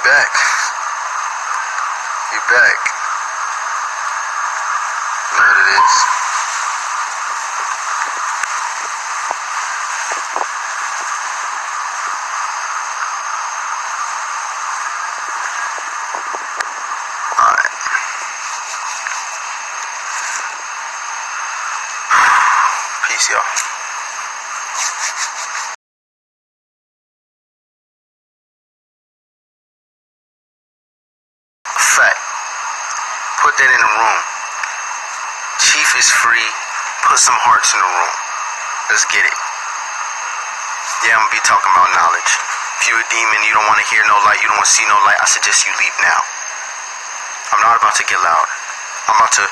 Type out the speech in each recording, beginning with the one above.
back. You back. You know what it is. Alright. Peace, y'all. Fact. Put that in the room. Chief is free. Put some hearts in the room. Let's get it. Yeah, I'm gonna be talking about knowledge. If you're a demon, you don't want to hear no light, you don't want to see no light, I suggest you leave now. I'm not about to get loud. I'm about to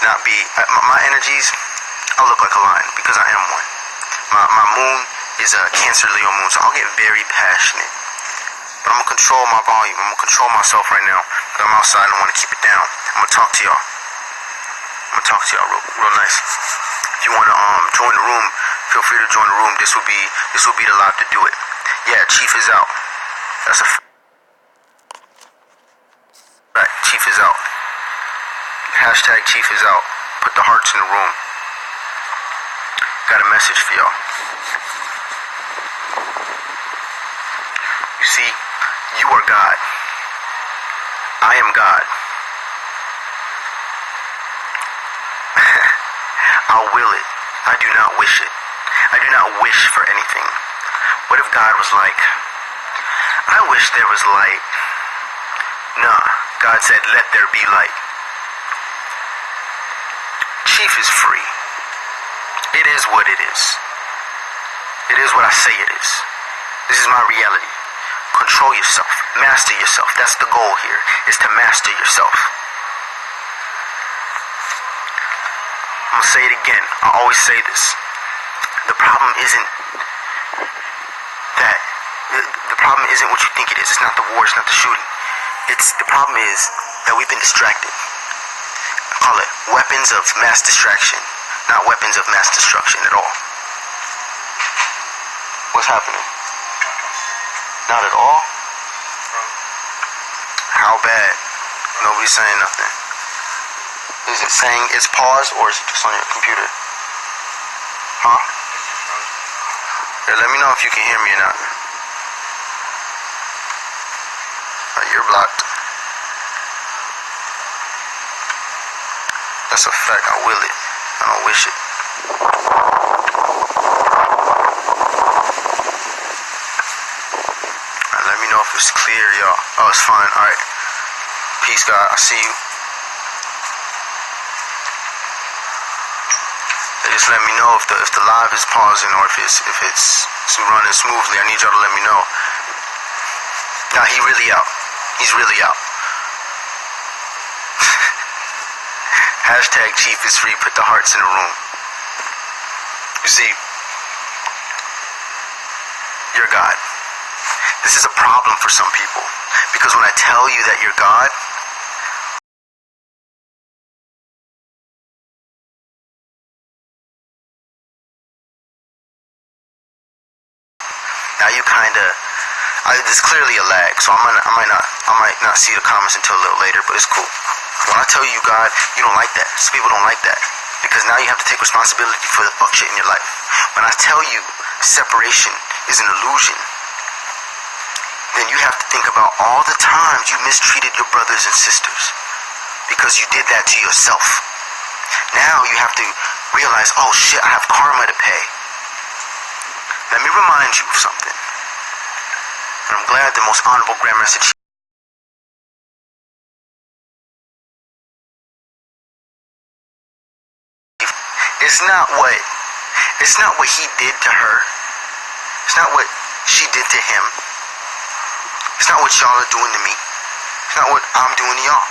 not be... My energies, I look like a lion because I am one. My moon is a Cancer Leo moon, so I'll get very passionate. But I'm going to control my volume. I'm going to control myself right now. Because I'm outside and I want to keep it down. I'm going to talk to y'all. Real nice. If you want to join the room, feel free to join the room. This will be the live to do it. Yeah, Chief is out. That's a fact. Chief is out. Hashtag Chief is out. Put the hearts in the room. Got a message for y'all. You see, you are God. I am God. I'll will it. I do not wish it. I do not wish for anything. What if God was like, I wish there was light? Nah, God said, let there be light. Chief is free. It is what it is. It is what I say it is. This is my reality. Control yourself. Master yourself. That's the goal here, is to master yourself. I'm gonna say it again. I always say this. The problem isn't that. The problem isn't what you think it is. It's not the war. It's not the shooting. The problem is that we've been distracted. I call it weapons of mass distraction, not weapons of mass destruction at all. What's happening? Not at all? How bad? Nobody's saying nothing. Is it saying it's paused or is it just on your computer? Huh? Yeah, let me know if you can hear me or not. You're blocked. That's a fact. I will it. I don't wish it. Alright, let me know if it's clear, y'all. Oh, it's fine. Alright. Peace, God. I see you. Just let me know if the live is pausing or if it's running smoothly. I need y'all to let me know. Nah, he really out. He's really out. Hashtag Chief is free. Put the hearts in the room. You see, you're God. This is a problem for some people because when I tell you that you're God, now you there's clearly a lag, so I might not see the comments until a little later, but it's cool. When I tell you God, you don't like that. Some people don't like that because now you have to take responsibility for the fuck shit in your life. When I tell you separation is an illusion, then you have to think about all the times you mistreated your brothers and sisters because you did that to yourself. Now you have to realize, oh shit, I have karma to pay. Let me remind you of something. And I'm glad the most honorable Grandmaster Chief it's not what he did to her. It's not what she did to him. It's not what y'all are doing to me. It's not what I'm doing to y'all.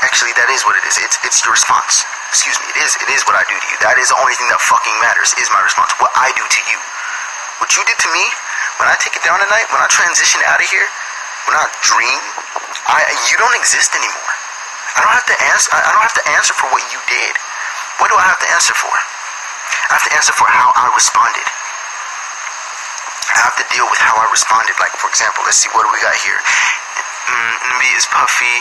Actually, that is what it is. It's your response. Excuse me. It is what I do to you. That is the only thing that fucking matters, is my response. What I do to you. What you did to me, when I take it down tonight, when I transition out of here, when I dream, you don't exist anymore. I don't have to answer for what you did. What do I have to answer for? I have to answer for how I responded. How have to deal with how I responded. Like, for example, let's see, what do we got here? Maybe it's Puffy,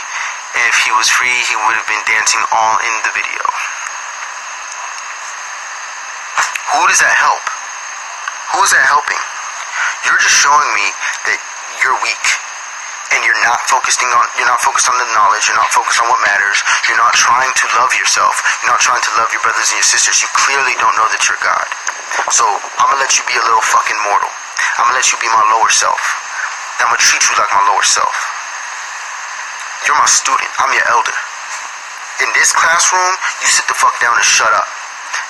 and if he was free, he would have been dancing all in the video. Who does that help? Who is that helping? You're just showing me that you're weak, and you're not focused on the knowledge. You're not focused on what matters. You're not trying to love yourself. You're not trying to love your brothers and your sisters. You clearly don't know that you're God. So I'm gonna let you be a little fucking mortal. I'm gonna let you be my lower self. I'm gonna treat you like my lower self. You're my student. I'm your elder. In this classroom, you sit the fuck down and shut up.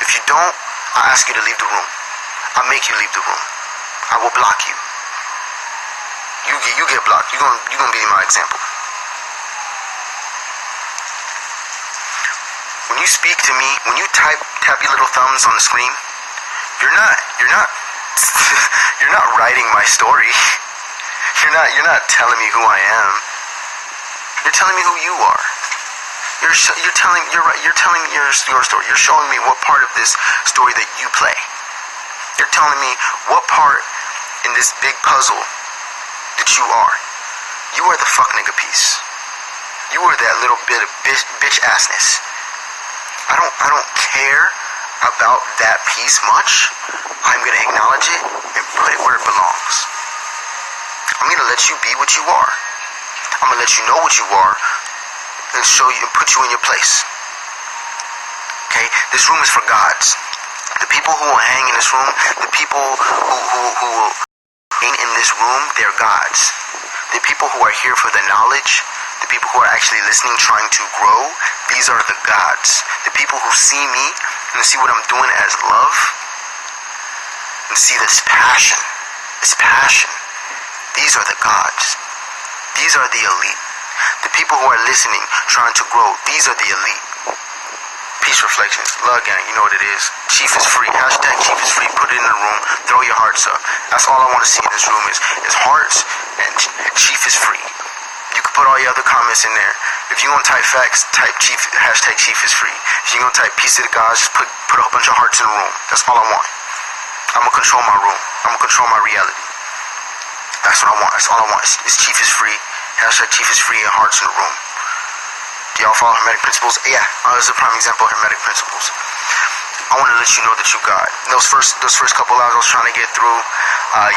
If you don't, I ask you to leave the room. I make you leave the room. I will block you. You get blocked. You're gonna be my example. When you speak to me, when you tap your little thumbs on the screen, you're not you're not writing my story. You're not telling me who I am. You're telling me who you are. You're telling your story. You're showing me what part of this story that you play. You're telling me what part in this big puzzle that you are. You are the fuck nigga piece. You are that little bit of bitch assness. I don't care about that piece much. I'm gonna acknowledge it and put it where it belongs. I'm gonna let you be what you are. I'm gonna let you know what you are and show you and put you in your place. Okay? This room is for gods. The people who will hang in this room, the people who will hang in this room, they're gods. The people who are here for the knowledge, the people who are actually listening, trying to grow, these are the gods. The people who see me and see what I'm doing as love and see this passion. These are the gods. These are the elite. The people who are listening, trying to grow, these are the elite. Peace Reflections, Love Gang, you know what it is. Chief is free. Hashtag Chief is free. Put it in the room. Throw your hearts up. That's all I want to see in this room is hearts and Chief is free. You can put all your other comments in there. If you want to type facts, type Chief, hashtag Chief is free. If you want to type peace to the gods, just put a whole bunch of hearts in the room. That's all I want. I'm going to control my room. I'm going to control my reality. That's what I want. That's all I want. It's Chief is free. Hashtag Chief is free and hearts in the room. Do y'all follow Hermetic principles? Yeah, this is a prime example of Hermetic principles. I want to let you know that you God. Those first couple hours I was trying to get through,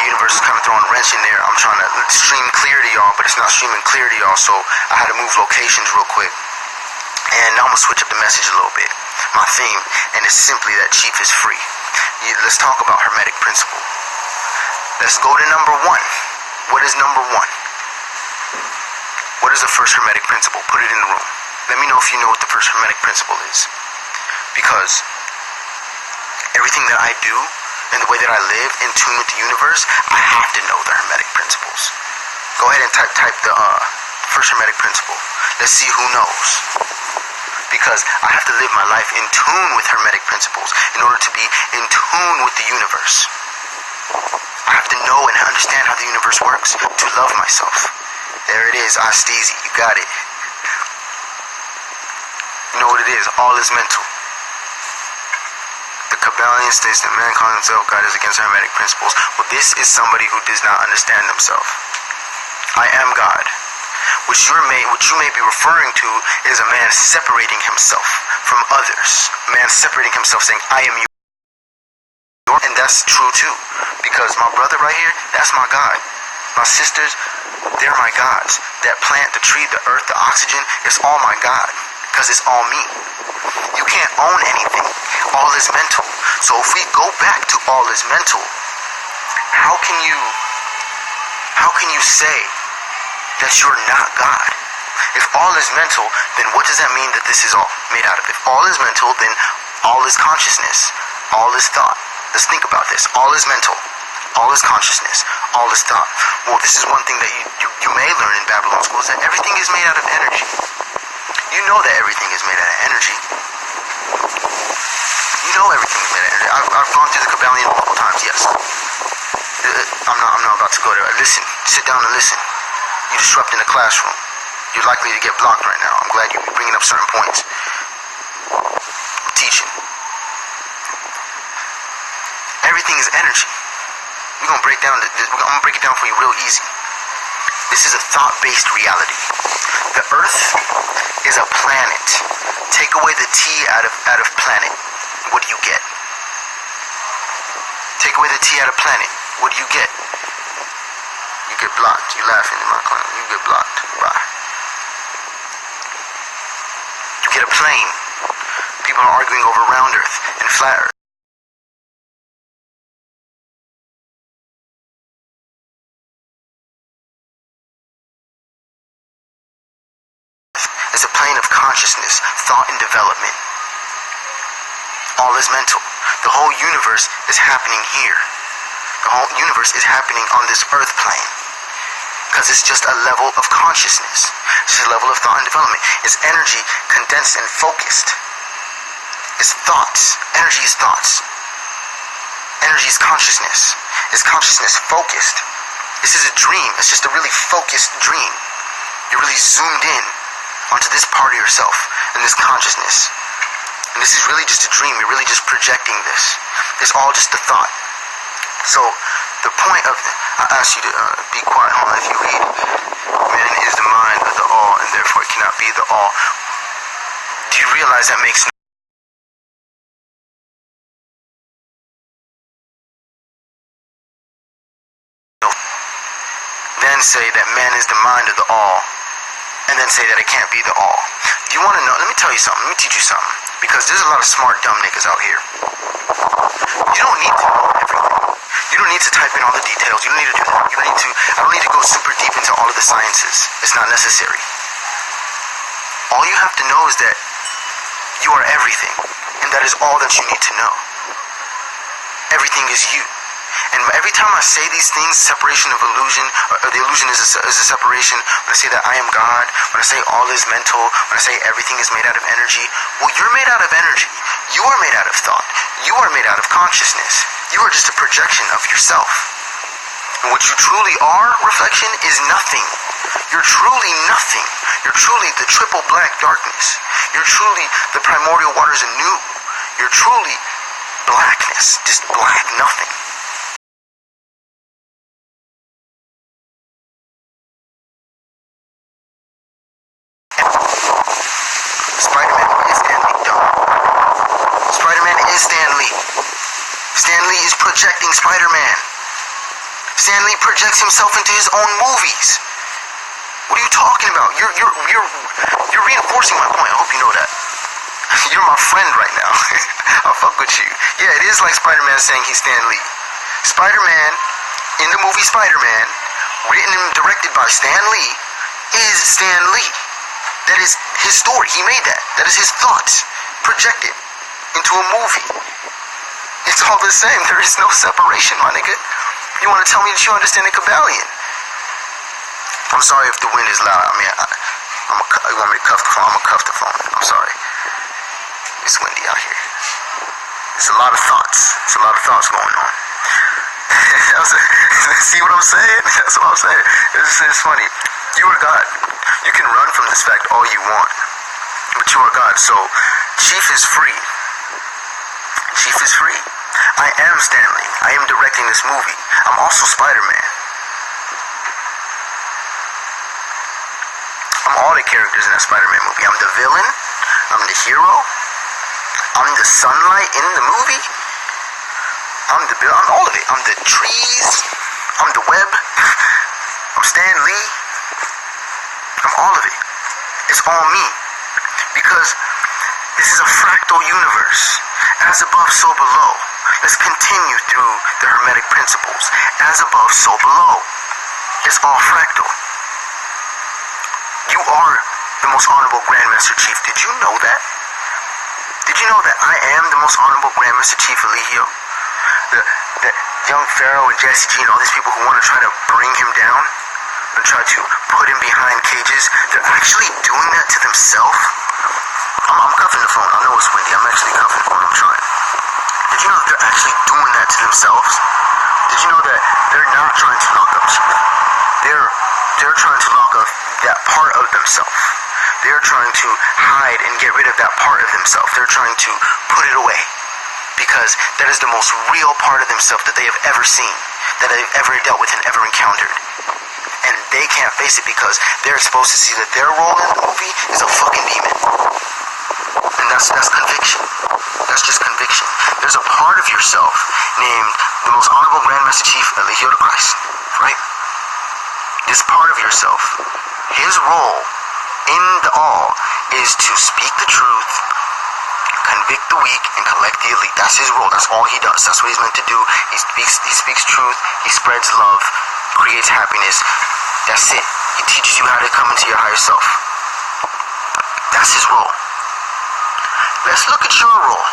universe is kind of throwing a wrench in there. I'm trying to stream clear to y'all, but it's not streaming clear to y'all, so I had to move locations real quick. And now I'm going to switch up the message a little bit. My theme, and it's simply that Chief is free. Let's talk about Hermetic principle. Let's go to number one. What is number one? What is the first Hermetic principle? Put it in the room. Let me know if you know what the first Hermetic principle is. Because everything that I do and the way that I live in tune with the universe, I have to know the Hermetic principles. Go ahead and type the first Hermetic principle. Let's see who knows. Because I have to live my life in tune with Hermetic principles in order to be in tune with the universe. I have to know and understand how the universe works to love myself. There it is, Astesi, you got it. You know what it is, all is mental. The Kabbalion states that man calling himself God is against Hermetic principles. Well, this is somebody who does not understand himself. I am God. What you may be referring to is a man separating himself from others. A man separating himself saying, I am you. And that's true too. Because my brother right here, that's my God. My sisters, they're my gods. That plant, the tree, the earth, the oxygen, it's all my God. Because it's all me. You can't own anything. All is mental. So if we go back to all is mental, how can you say that you're not God? If all is mental, then what does that mean that this is all made out of? If all is mental, then all is consciousness. All is thought. Let's think about this. All is mental. All is consciousness. All is thought. Well, this is one thing that you may learn in Babylon school, is that everything is made out of energy. You know that everything is made out of energy. You know everything is made out of energy. I've gone through the Kabbalion multiple times, yes. I'm not about to go there. Listen. Sit down and listen. You're disrupting the classroom. You're likely to get blocked right now. I'm glad you're bringing up certain points. I'm teaching. Everything is energy. We're gonna break down I'm gonna break it down for you real easy. This is a thought-based reality. The Earth is a planet. Take away the T out of planet. What do you get? Take away the T out of planet. What do you get? You get blocked. You laughing in my class. You get blocked. Bye. You get a plane. People are arguing over round Earth and flat Earth. It's a plane of consciousness, thought, and development. All is mental. The whole universe is happening here. The whole universe is happening on this earth plane. Because it's just a level of consciousness. It's just a level of thought and development. It's energy condensed and focused. It's thoughts. Energy is thoughts. Energy is consciousness. It's consciousness focused. This is a dream. It's just a really focused dream. You're really zoomed in onto this part of yourself and this consciousness. And this is really just a dream. You're really just projecting this. It's all just a thought. So the point of I ask you to be quiet. Hold on. If you read, man is the mind of the all, and therefore it cannot be the all. Do you realize that makes no? Then say that man is the mind of the all, and then say that it can't be the all. Do you want to know? Let me tell you something. Let me teach you something. Because there's a lot of smart, dumb niggas out here. You don't need to know everything. You don't need to type in all the details. You don't need to do that. You don't need to. I don't need to go super deep into all of the sciences. It's not necessary. All you have to know is that you are everything, and that is all that you need to know. Everything is you. And every time I say these things, separation of illusion, or the illusion is a separation, when I say that I am God, when I say all is mental, when I say everything is made out of energy, well, you're made out of energy. You are made out of thought. You are made out of consciousness. You are just a projection of yourself. And what you truly are, reflection, is nothing. You're truly nothing. You're truly the triple black darkness. You're truly the primordial waters anew. You're truly blackness, just black, nothing. Spider-Man is Stan Lee, dumb. Spider-Man is Stan Lee. Stan Lee is projecting Spider-Man. Stan Lee projects himself into his own movies. What are you talking about? You're reinforcing my point. I hope you know that. You're my friend right now. I'll fuck with you. Yeah, it is like Spider-Man saying he's Stan Lee. Spider-Man, in the movie Spider-Man, written and directed by Stan Lee, is Stan Lee. That is his story. He made that. That is his thoughts projected into a movie. It's all the same. There is no separation, my nigga. You want to tell me that you understand the Kabbalion? I'm sorry if the wind is loud. I mean, you want me to cuff the phone? I'm gonna cuff the phone. I'm sorry. It's windy out here. There's a lot of thoughts. There's a lot of thoughts going on. See what I'm saying? That's what I'm saying. It's funny. You are God. You can run from this fact all you want, but you are God. So, Chief is free. Chief is free. I am Stan Lee. I am directing this movie. I'm also Spider-Man. I'm all the characters in that Spider-Man movie. I'm the villain. I'm the hero. I'm the sunlight in the movie. I'm all of it. I'm the trees. I'm the web. I'm Stan Lee. I'm all of it. It's all me. Because this is a fractal universe. As above, so below. Let's continue through the Hermetic principles. As above, so below. It's all fractal. You are the most honorable Grandmaster Chief. Did you know that? Did you know that I am the most honorable Grandmaster Chief Eligio? The young Pharaoh and Jesse G and all these people who want to try to bring him down and try to put him behind cages, they're actually doing that to themselves. I'm cuffing the phone. I know it's windy. I'm actually cuffing the phone. I'm trying. Did you know that they're actually doing that to themselves? Did you know that they're not trying to lock up Chief? They're trying to lock up that part of themselves. They're trying to hide and get rid of that part of themselves. They're trying to put it away. Because that is the most real part of themselves that they have ever seen. that I've ever dealt with and ever encountered. And they can't face it because they're supposed to see that their role in the movie is a fucking demon. And that's conviction. That's just conviction. There's a part of yourself named the Most Honorable Grand Master Chief Eligio de Christ, right? This part of yourself, his role in the all is to speak the truth, convict the weak, and collect the elite. That's his role. That's all he does. That's what he's meant to do. He speaks truth. He spreads love, creates happiness. That's it. He teaches you how to come into your higher self. That's his role. Let's look at your role.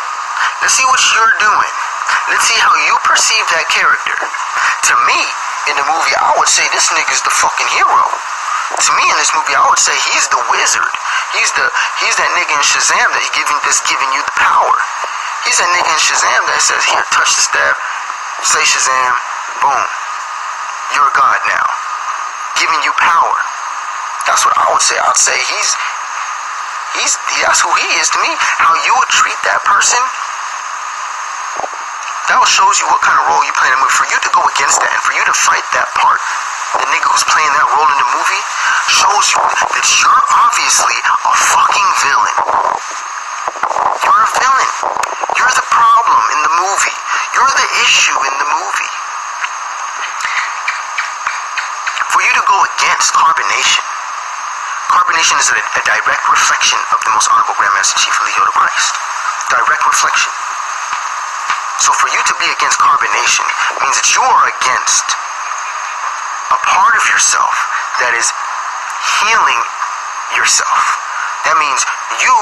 Let's see what you're doing. Let's see how you perceive that character. To me, in the movie, I would say this nigga's the fucking hero. To me, in this movie, I would say he's the wizard. He's that nigga in Shazam that's giving you the power. He's that nigga in Shazam that says, here, touch the staff, say Shazam, boom. You're a god now. Giving you power. That's what I would say. I'd say that's who he is to me. How you would treat that person, that shows you what kind of role you play in the movie. For you to go against that and for you to fight that part, the nigga who's playing that role in the movie, shows you that you're obviously a fucking villain. You're a villain. You're the problem in the movie. You're the issue in the movie. For you to go against CarbonNation, CarbonNation is a direct reflection of the Most Honorable Grand Master Chief Eligio de Christ. Direct reflection. So for you to be against CarbonNation means that you are against a part of yourself that is healing yourself. That means you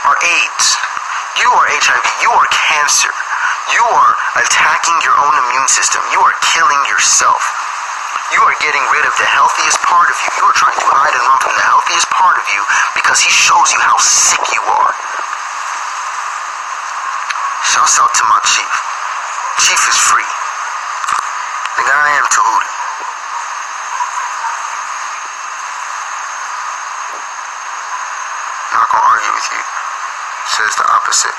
are AIDS. You are HIV. You are cancer. You are attacking your own immune system. You are killing yourself. You are getting rid of the healthiest part of you. You are trying to hide and run from the healthiest part of you because he shows you how sick you are. Shouts out to my chief. Chief is free. Nigga, I am Tahuti. Not gonna argue with you. Says the opposite.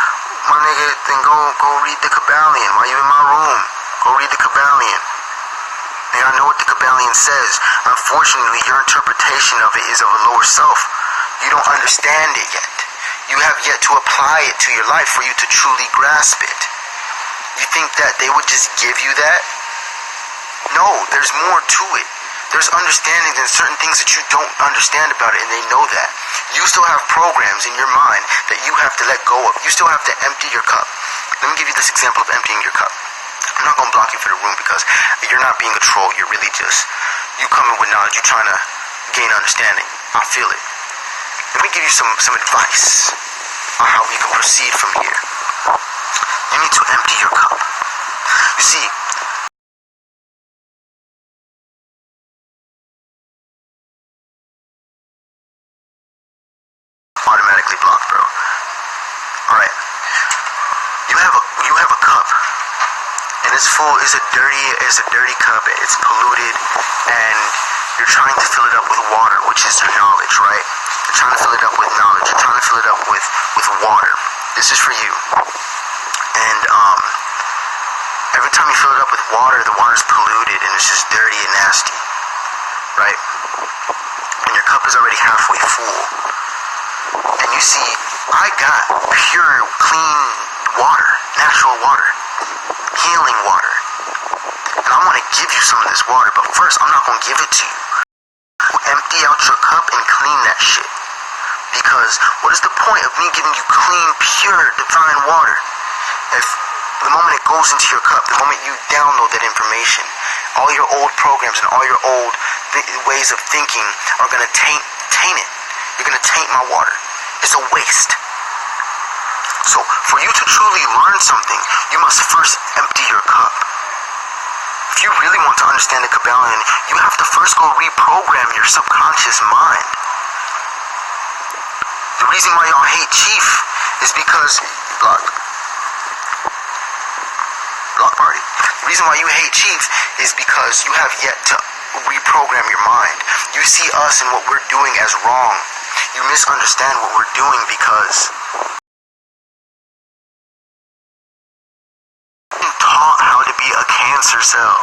My nigga, then go read the Kabbalion. Why you in my room? Go read the Kabbalion. And I know what the Kabbalion says. Unfortunately, your interpretation of it is of a lower self. You don't understand it yet. You have yet to apply it to your life for you to truly grasp it. You think that they would just give you that? No, there's more to it. There's understandings and certain things that you don't understand about it, and they know that. You still have programs in your mind that you have to let go of. You still have to empty your cup. Let me give you this example of emptying your cup. I'm not going to block you for the room because you're not being a troll. You're really just, you coming with knowledge. You're trying to gain understanding. I feel it. Let me give you some advice on how we can proceed from here. You need to empty your cup. You see, automatically blocked, bro. Alright. You have a cup. And it's full, it's a dirty cup, it's polluted, and you're trying to fill it up with water, which is your knowledge, right? You're trying to fill it up with knowledge, you're trying to fill it up with water. This is for you. And every time you fill it up with water, the water's polluted and it's just dirty and nasty, right? And your cup is already halfway full. And you see, I got pure, clean water, natural water, healing water. And I want to give you some of this water, but first, I'm not going to give it to you. Empty out your cup and clean that shit. Because what is the point of me giving you clean, pure, divine water if the moment it goes into your cup, the moment you download that information, all your old programs and all your old ways of thinking are going to taint it. You're going to taint my water. It's a waste. So for you to truly learn something, you must first empty your cup. If you really want to understand the Kabbalion, you have to first go reprogram your subconscious mind. The reason why y'all hate Chief is because block party. The reason why you hate Chief is because you have yet to reprogram your mind. You see us and what we're doing as wrong. You misunderstand what we're doing because taught how to be a cancer. cancer cell.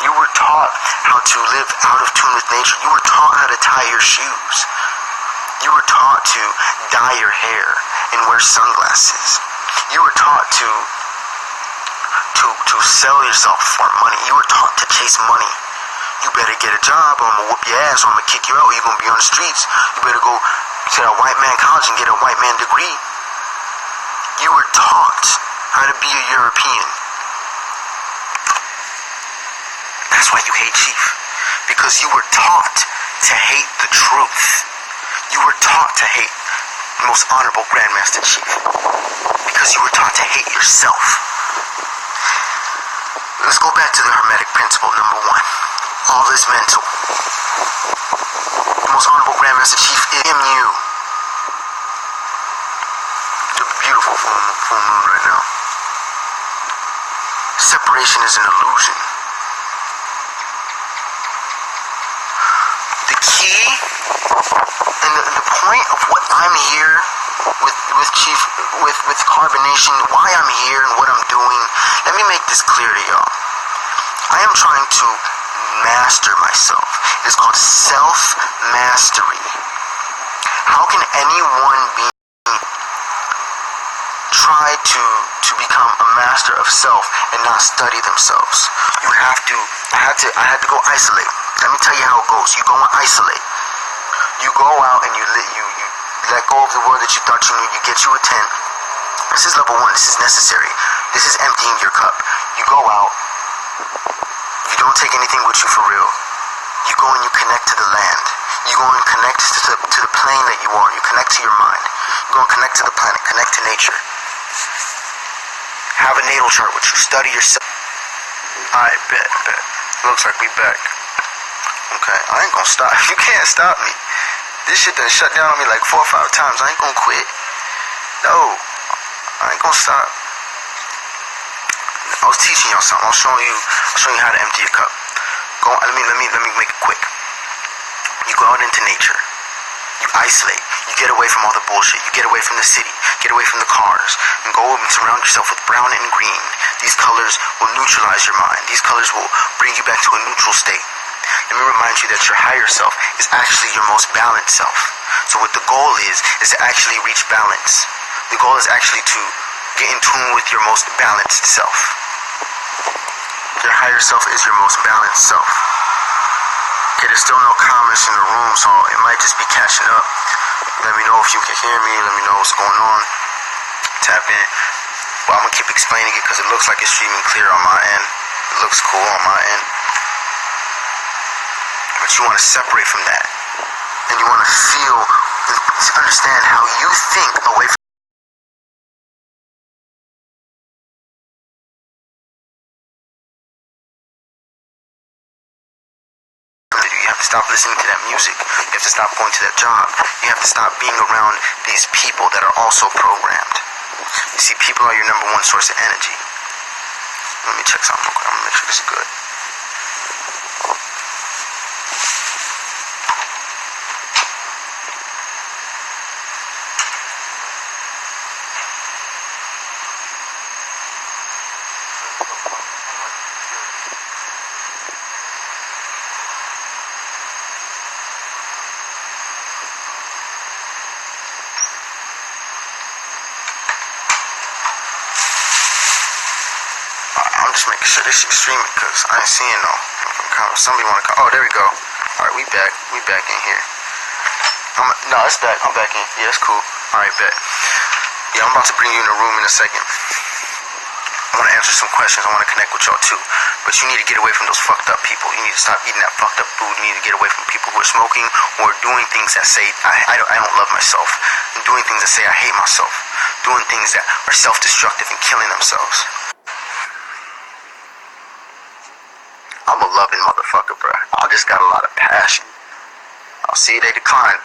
You were taught how to live out of tune with nature. You were taught how to tie your shoes. You were taught to dye your hair and wear sunglasses. You were taught to sell yourself for money. You were taught to chase money. You better get a job or I'm gonna whoop your ass or I'm gonna kick you out or you're gonna be on the streets. You better go to a white man college and get a white man degree. You were taught how to be a European. That's why you hate Chief. Because you were taught to hate the truth. You were taught to hate the most honorable Grandmaster Chief. Because you were taught to hate yourself. Let's go back to the Hermetic principle, number 1. All is mental. The most honorable Grandmaster Chief is you. It's a beautiful full moon right now. Separation is an illusion. The key and the point of what I'm here with Chief, with CarbonNation, why I'm here and what I'm doing, let me make this clear to y'all. I am trying to master myself. It's called self-mastery. How can anyone try to become a master of self and not study themselves? You have to, I had to go isolate. Let me tell you how it goes. You go and isolate. You go out and you let go of the world that you thought you knew. You get you a tent. This is level 1. This is necessary. This is emptying your cup. You go out. You don't take anything with you for real. You go and you connect to the land. You go and connect to the plane that you are. You connect to your mind. You go and connect to the planet. Connect to nature. Have a natal chart with you. Study yourself. Alright, bet. Looks like we back. Okay, I ain't gonna stop. You can't stop me. This shit done shut down on me like 4 or 5 times. I ain't gonna quit. No, I ain't gonna stop. I was teaching y'all something. I'll show you how to empty your cup. Let me make it quick. You go out into nature. You isolate. You get away from all the bullshit. You get away from the city. Get away from the cars. And go and surround yourself with brown and green. These colors will neutralize your mind. These colors will bring you back to a neutral state. Let me remind you that your higher self is actually your most balanced self. So what the goal is to actually reach balance. The goal is actually to get in tune with your most balanced self. Your higher self is your most balanced self. Okay, there's still no comments in the room, so it might just be catching up. Let me know if you can hear me. Let me know what's going on. Tap in. Well, I'm going to keep explaining it because it looks like it's streaming clear on my end. It looks cool on my end. But you want to separate from that. And you want to feel, understand how you think away from you have to stop listening to that music. You have to stop going to that job. You have to stop being around these people that are also programmed. You see, people are your number 1 source of energy. Let me check something real quick. I'm going to make sure this is good. I'm just making sure this shit's streaming because I ain't seeing no comments. Somebody want to call. Oh, there we go. Alright, we back. We back in here. No, it's back. I'm back in. Yeah, it's cool. Alright, bet. Yeah, I'm about to bring you in the room in a second. I want to answer some questions. I want to connect with y'all too. But you need to get away from those fucked up people. You need to stop eating that fucked up food. You need to get away from people who are smoking or doing things that say, I don't love myself. And doing things that say, I hate myself. Doing things that are self-destructive and killing themselves. I'm a loving motherfucker, bro. I just got a lot of passion. I'll see they decline.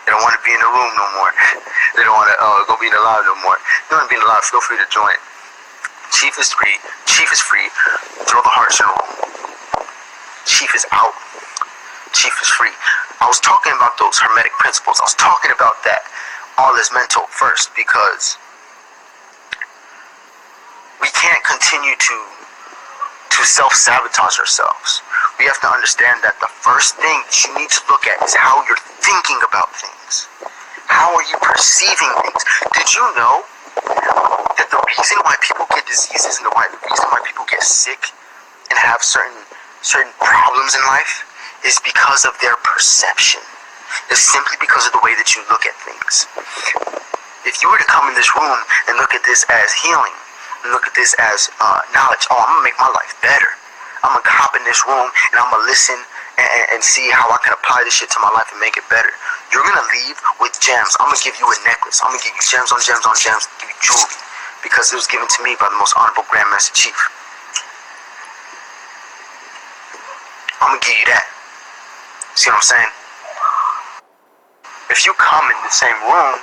They don't want to be in the room no more. They don't want to go be in the live no more. You want to be in the live, feel free to join. Chief is free. Chief is free. Throw the hearts in the room. Chief is out. Chief is free. I was talking about those Hermetic principles. I was talking about that. All is mental first because we can't continue to to self-sabotage ourselves. We have to understand that the first thing that you need to look at is how you're thinking about things. How are you perceiving things? Did you know that the reason why people get diseases and the reason why people get sick and have certain problems in life is because of their perception? It's simply because of the way that you look at things. If you were to come in this room and look at this as healing, and look at this as knowledge, oh, I'm going to make my life better. I'm going to hop in this room and I'm going to listen and see how I can apply this shit to my life and make it better. You're going to leave with gems. I'm going to give you a necklace. I'm going to give you gems on gems on gems, give you jewelry, because it was given to me by the most honorable Grand Master Chief. I'm going to give you that. See what I'm saying? If you come in the same room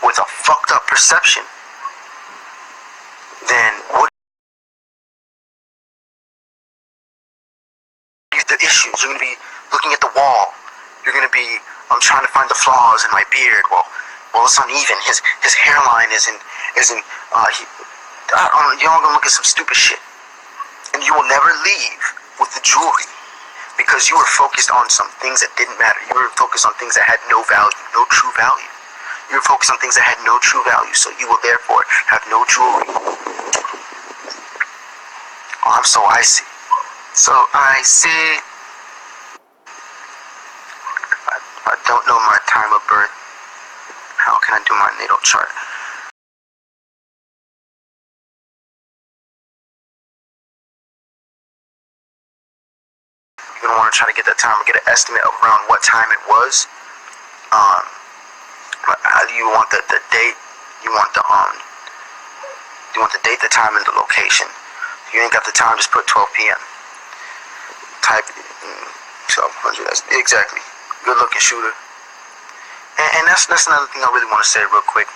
with a fucked up perception, then what are the issues? You're going to be looking at the wall. You're going to be, I'm trying to find the flaws in my beard. Well, it's uneven. His hairline isn't y'all going to look at some stupid shit. And you will never leave with the jewelry because you were focused on some things that didn't matter. You were focused on things that had no value, no true value. You were focused on things that had no true value, so you will therefore have no jewelry. Oh, I'm so icy. So icy. I don't know my time of birth. How can I do my natal chart? You're gonna want to try to get that time and get an estimate of around what time it was. You want the date. You want the date, the time, and the location. If you ain't got the time, just put 12 p.m. Type 1200. That's exactly. Good looking shooter. And that's another thing I really want to say real quick.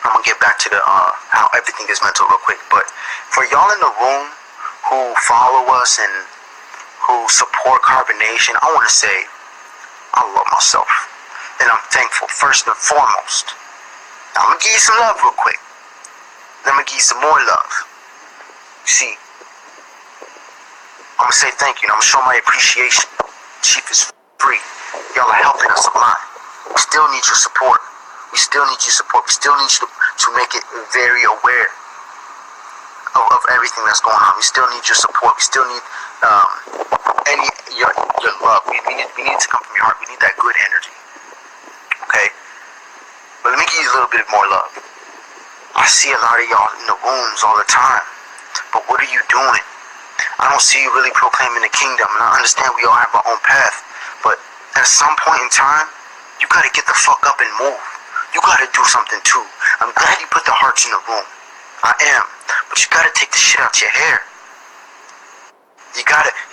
I'm gonna get back to the how everything is mental real quick. But for y'all in the room who follow us and who support CarbonNation, I want to say I love myself. And I'm thankful, first and foremost. Now, I'm going to give you some love real quick. Then I'm going to give you some more love. You see, I'm going to say thank you. And I'm going to show my appreciation. Chief is free. Y'all are helping us a lot. We still need your support. We still need your support. We still need you to make it very aware of everything that's going on. We still need your support. We still need your love. We need it to come from your heart. We need that good energy. Okay? But let me give you a little bit more love. I see a lot of y'all in the rooms all the time. But what are you doing? I don't see you really proclaiming the kingdom. And I understand we all have our own path. But at some point in time, you gotta get the fuck up and move. You gotta do something too. I'm glad you put the hearts in the room. I am. But you gotta take the shit out your hair. You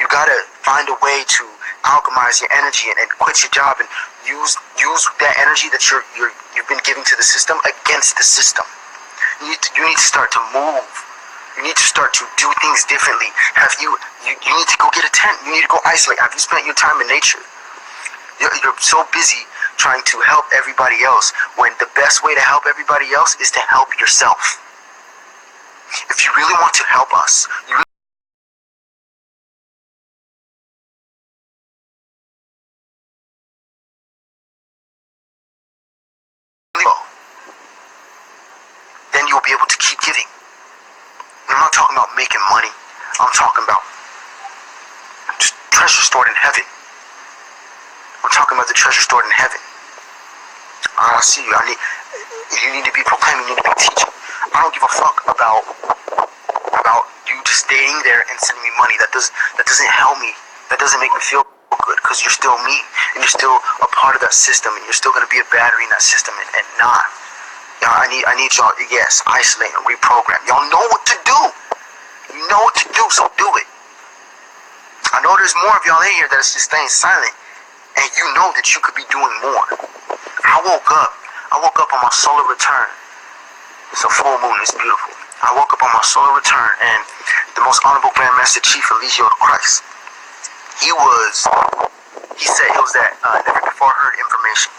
gotta find a way to alchemize your energy and quit your job and use that energy that you've been giving to the system against the system. You need to start to move. You need to start to do things differently. You need to go get a tent. You need to go isolate. Have you spent your time in nature? You're so busy trying to help everybody else when the best way to help everybody else is to help yourself. If you really want to help us, then you'll be able to keep giving. And I'm not talking about making money. I'm talking about just treasure stored in heaven. I'm talking about the treasure stored in heaven. I see you. You need to be proclaiming. You need to be teaching. I don't give a fuck about you just staying there and sending me money. That doesn't help me. That doesn't make me feel good because you're still me and you're still a part of that system and you're still going to be a battery in that system and not. I need y'all, yes, isolate and reprogram. Y'all know what to do. You know what to do, so do it. I know there's more of y'all in here that's just staying silent, and you know that you could be doing more. I woke up on my solar return. It's a full moon, it's beautiful. I woke up on my solar return, and the most honorable Grand Master Chief Eliseo the Christ, he said it was that never before heard information,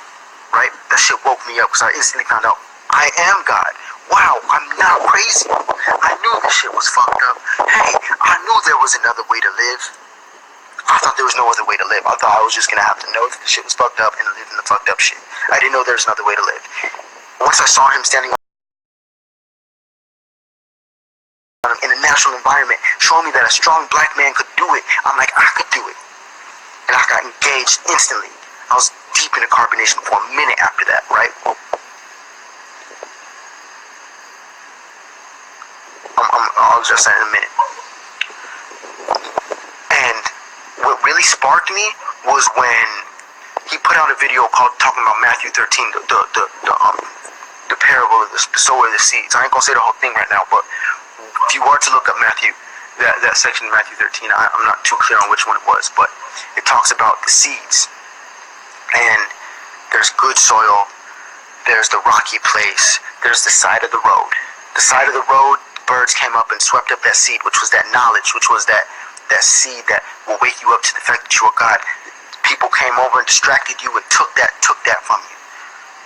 right? That shit woke me up because I instantly found out I am God. Wow, I'm not crazy. I knew this shit was fucked up. Hey, I was another way to live. I thought there was no other way to live. I thought I was just gonna have to know that the shit was fucked up and live in the fucked up shit. I didn't know there was another way to live. Once I saw him standing in a natural environment, showing me that a strong black man could do it, I'm like, I could do it. And I got engaged instantly. I was deep into CarbonNation for a minute after that, right? I'll address that in a minute. And what really sparked me was when he put out a video called talking about Matthew 13, the parable of the sower of the seeds. I ain't gonna say the whole thing right now, but if you were to look up Matthew, that section of Matthew 13, I'm not too clear on which one it was, but it talks about the seeds. And there's good soil, there's the rocky place, there's the side of the road. The side of the road, birds came up and swept up that seed, which was that knowledge, which was that seed that will wake you up to the fact that you are God. People came over and distracted you and took that from you,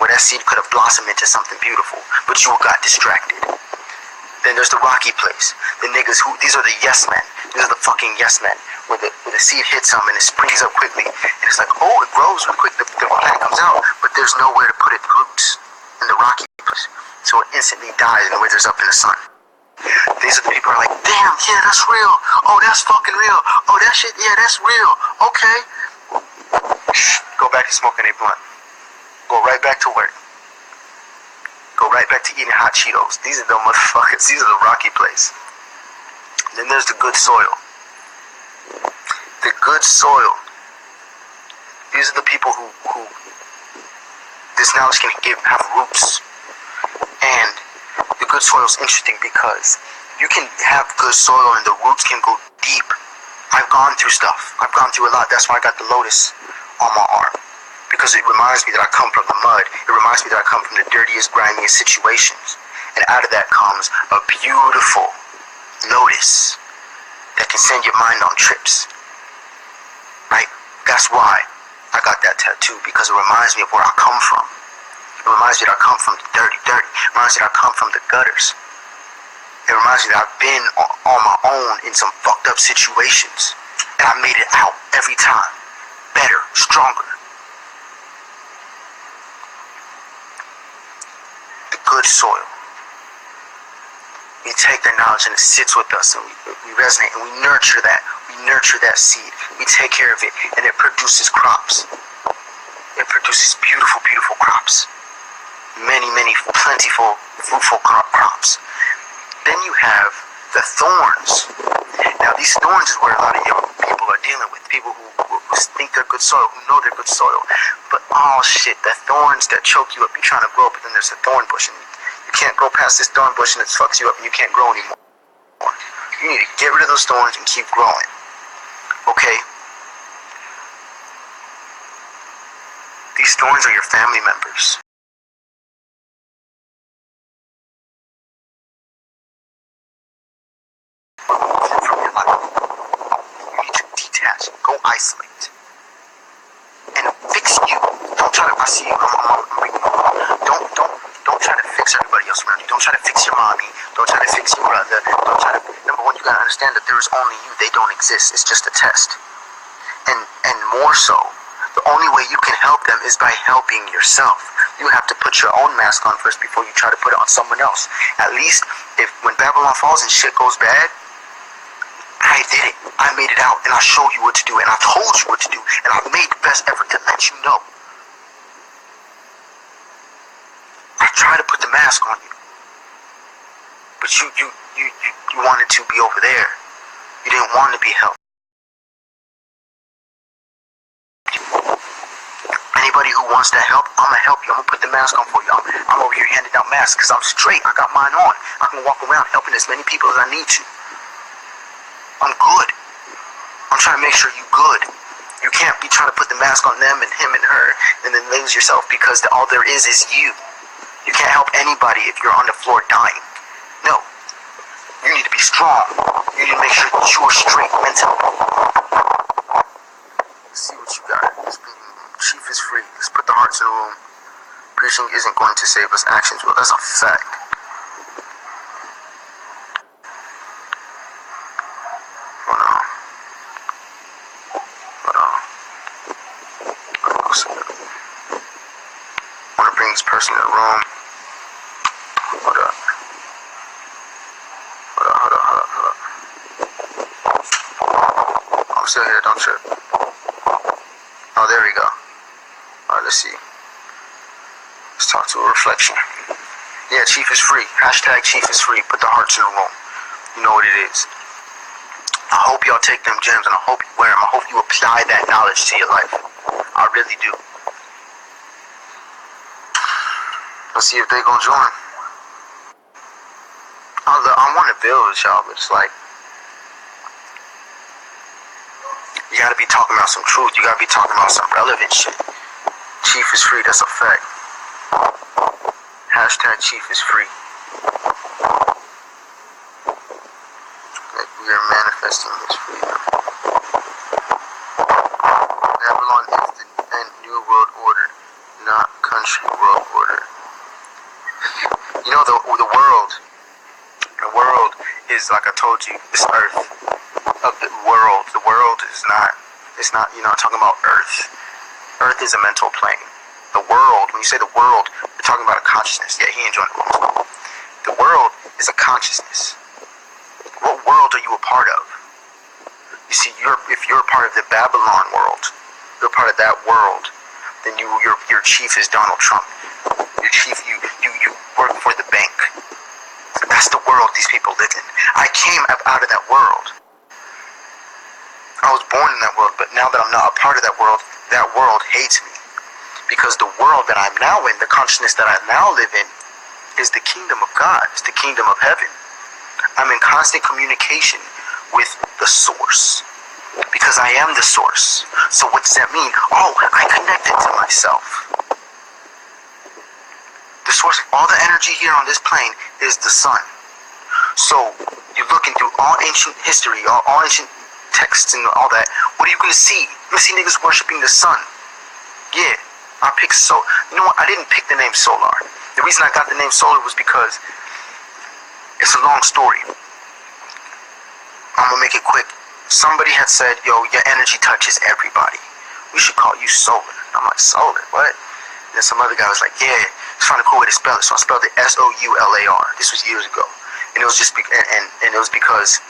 where that seed could have blossomed into something beautiful, but you got distracted. Then there's the rocky place. The niggas these are the yes men. These are the fucking yes men. Where the seed hits them and it springs up quickly. And it's like, oh, it grows really quick. The plant comes out, but there's nowhere to put its roots in the rocky place. So it instantly dies and withers up in the sun. These are the people who are like, damn, yeah, that's real. Oh, that's fucking real. Oh, that shit, yeah, that's real. Okay. Go back to smoking a blunt. Go right back to work. Go right back to eating hot Cheetos. These are the motherfuckers. These are the rocky place. Then there's the good soil. The good soil. These are the people who this knowledge can have roots. And the good soil is interesting because you can have good soil and the roots can go deep. I've gone through stuff. I've gone through a lot. That's why I got the lotus on my arm. Because it reminds me that I come from the mud. It reminds me that I come from the dirtiest, grimiest situations. And out of that comes a beautiful lotus that can send your mind on trips. Right? That's why I got that tattoo, because it reminds me of where I come from. It reminds me that I come from the dirty. It reminds me that I come from the gutters. It reminds me that I've been on my own in some fucked up situations. And I made it out every time. Better, stronger. Good soil. We take that knowledge and it sits with us and we resonate and we nurture that. We nurture that seed. We take care of it and it produces crops. It produces beautiful, beautiful crops. Many, many plentiful, fruitful crops. Then you have the thorns. Now these thorns is where a lot of young people are dealing with. People who think they're good soil, who know they're good soil. But oh shit, the thorns that choke you up, you're trying to grow, but then there's a thorn bush and you can't grow past this thorn bush and it fucks you up and you can't grow anymore. You need to get rid of those thorns and keep growing. Okay? These thorns are your family members. From your life. You need to detach, go isolate, and fix you. Don't try to. I see you. Don't try to fix everybody else around you. Don't try to fix your mommy. Don't try to fix your brother. Don't try to. Number one, you gotta understand that there is only you. They don't exist. It's just a test. And more so, the only way you can help them is by helping yourself. You have to put your own mask on first before you try to put it on someone else. At least, when Babylon falls and shit goes bad, I did it. I made it out, and I showed you what to do, and I told you what to do, and I made the best effort to let you know. I tried to put the mask on you, but you wanted to be over there. You didn't want to be helped. Anybody who wants that help, I'm gonna help you. I'm gonna put the mask on for you. I'm over here handing out masks because I'm straight. I got mine on. I can walk around helping as many people as I need to. I'm good. I'm trying to make sure you're good. You can't be trying to put the mask on them and him and her and then lose yourself because all there is you. You can't help anybody if you're on the floor dying. No. You need to be strong. You need to make sure that you're straight mentally. Let's see what you got. Chief is free. Let's put the hearts in the room. Preaching isn't going to save us. Actions will. That's a fact. Oh no. person in the room. Hold up. I'm still here, don't trip. Oh, there we go. Alright, let's see. Let's talk to a reflection. Yeah, Chief is free. Hashtag Chief is free. Put the hearts in the room. You know what it is. I hope y'all take them gems, and I hope you wear them. I hope you apply that knowledge to your life. I really do. Let's see if they gonna join. I want to build with y'all, but it's like, you gotta be talking about some truth. You gotta be talking about some relevant shit. Chief is free, that's a fact. Hashtag Chief is free. Like, we are manifesting his freedom. Babylon is the new world order, not country world order. You know, the world is, like I told you, this earth of the world. The world is not, it's not, you're not talking about earth. Earth is a mental plane. The world, when you say the world, you're talking about a consciousness. Yeah, he ain't joining the room. The world is a consciousness. What world are you a part of? You see, if you're a part of the Babylon world, you're a part of that world, then your chief is Donald Trump. Your chief, you work for the bank. That's the world these people live in. I came up out of that world. I was born in that world, but now that I'm not a part of that world hates me. Because the world that I'm now in, the consciousness that I now live in, is the kingdom of God. It's the kingdom of heaven. I'm in constant communication with the source. Because I am the source. So what does that mean? Oh, I connected to myself. The source of all the energy here on this plane is the sun. So you're looking through all ancient history, all ancient texts and all that. What are you going to see? You're going to see niggas worshiping the sun. Yeah, I picked you know what? I didn't pick the name Solar. The reason I got the name Solar was because it's a long story. I'm going to make it quick. Somebody had said, yo, your energy touches everybody. We should call you Solar. I'm like, Solar? What? And then some other guy was like, yeah, it's kind of cool way to spell it. So I spelled it S-O-U-L-A-R. This was years ago. And it was just, and it was because,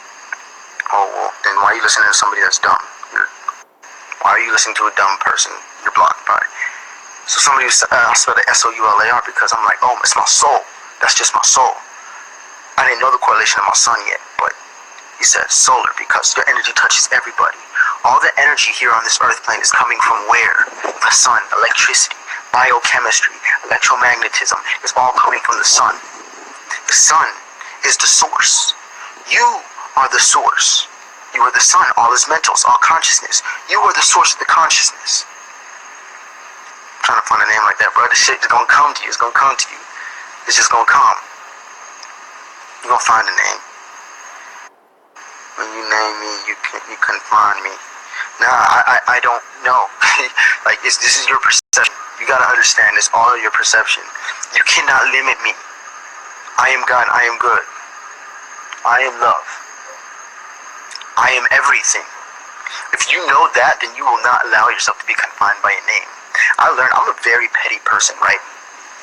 oh, well, then why are you listening to somebody that's dumb? Why are you listening to a dumb person? You're blocked by. So somebody was, I spelled it S-O-U-L-A-R because I'm like, oh, it's my soul. That's just my soul. I didn't know the correlation of my sun yet, but he said solar because your energy touches everybody. All the energy here on this earth plane is coming from where? The sun, electricity, biochemistry, electromagnetism is all coming from the sun. The sun is the source. You are the source. You are the sun. All is mental. It's all consciousness. You are the source of the consciousness. I'm trying to find a name like that, bro. This shit is gonna come to you. It's gonna come to you. It's just gonna come. You're gonna find a name. When you name me, you can find me. Nah, I don't know. Like, this is your perception. You gotta understand, it's all your perception. You cannot limit me. I am God. I am good. I am love. I am everything. If you know that, then you will not allow yourself to be confined by a name. I learned I'm a very petty person, right?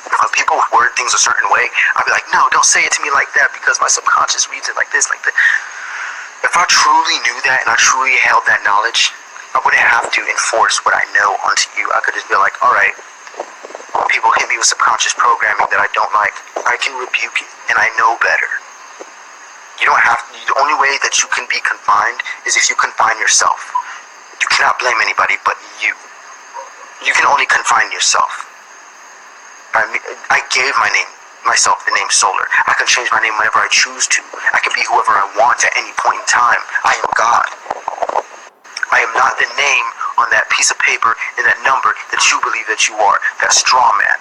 When people word things a certain way, I'll be like, no, don't say it to me like that because my subconscious reads it like this, like that. If I truly knew that and I truly held that knowledge, I wouldn't have to enforce what I know onto you. I could just be like, alright, people hit me with subconscious programming that I don't like. I can rebuke it, and I know better. You don't have to, the only way that you can be confined is if you confine yourself. You cannot blame anybody but you. You can only confine yourself. I gave myself the name Solar. I can change my name whenever I choose to. I can be whoever I want at any point in time. I am God. I am not the name on that piece of paper and that number that you believe that you are, that straw man.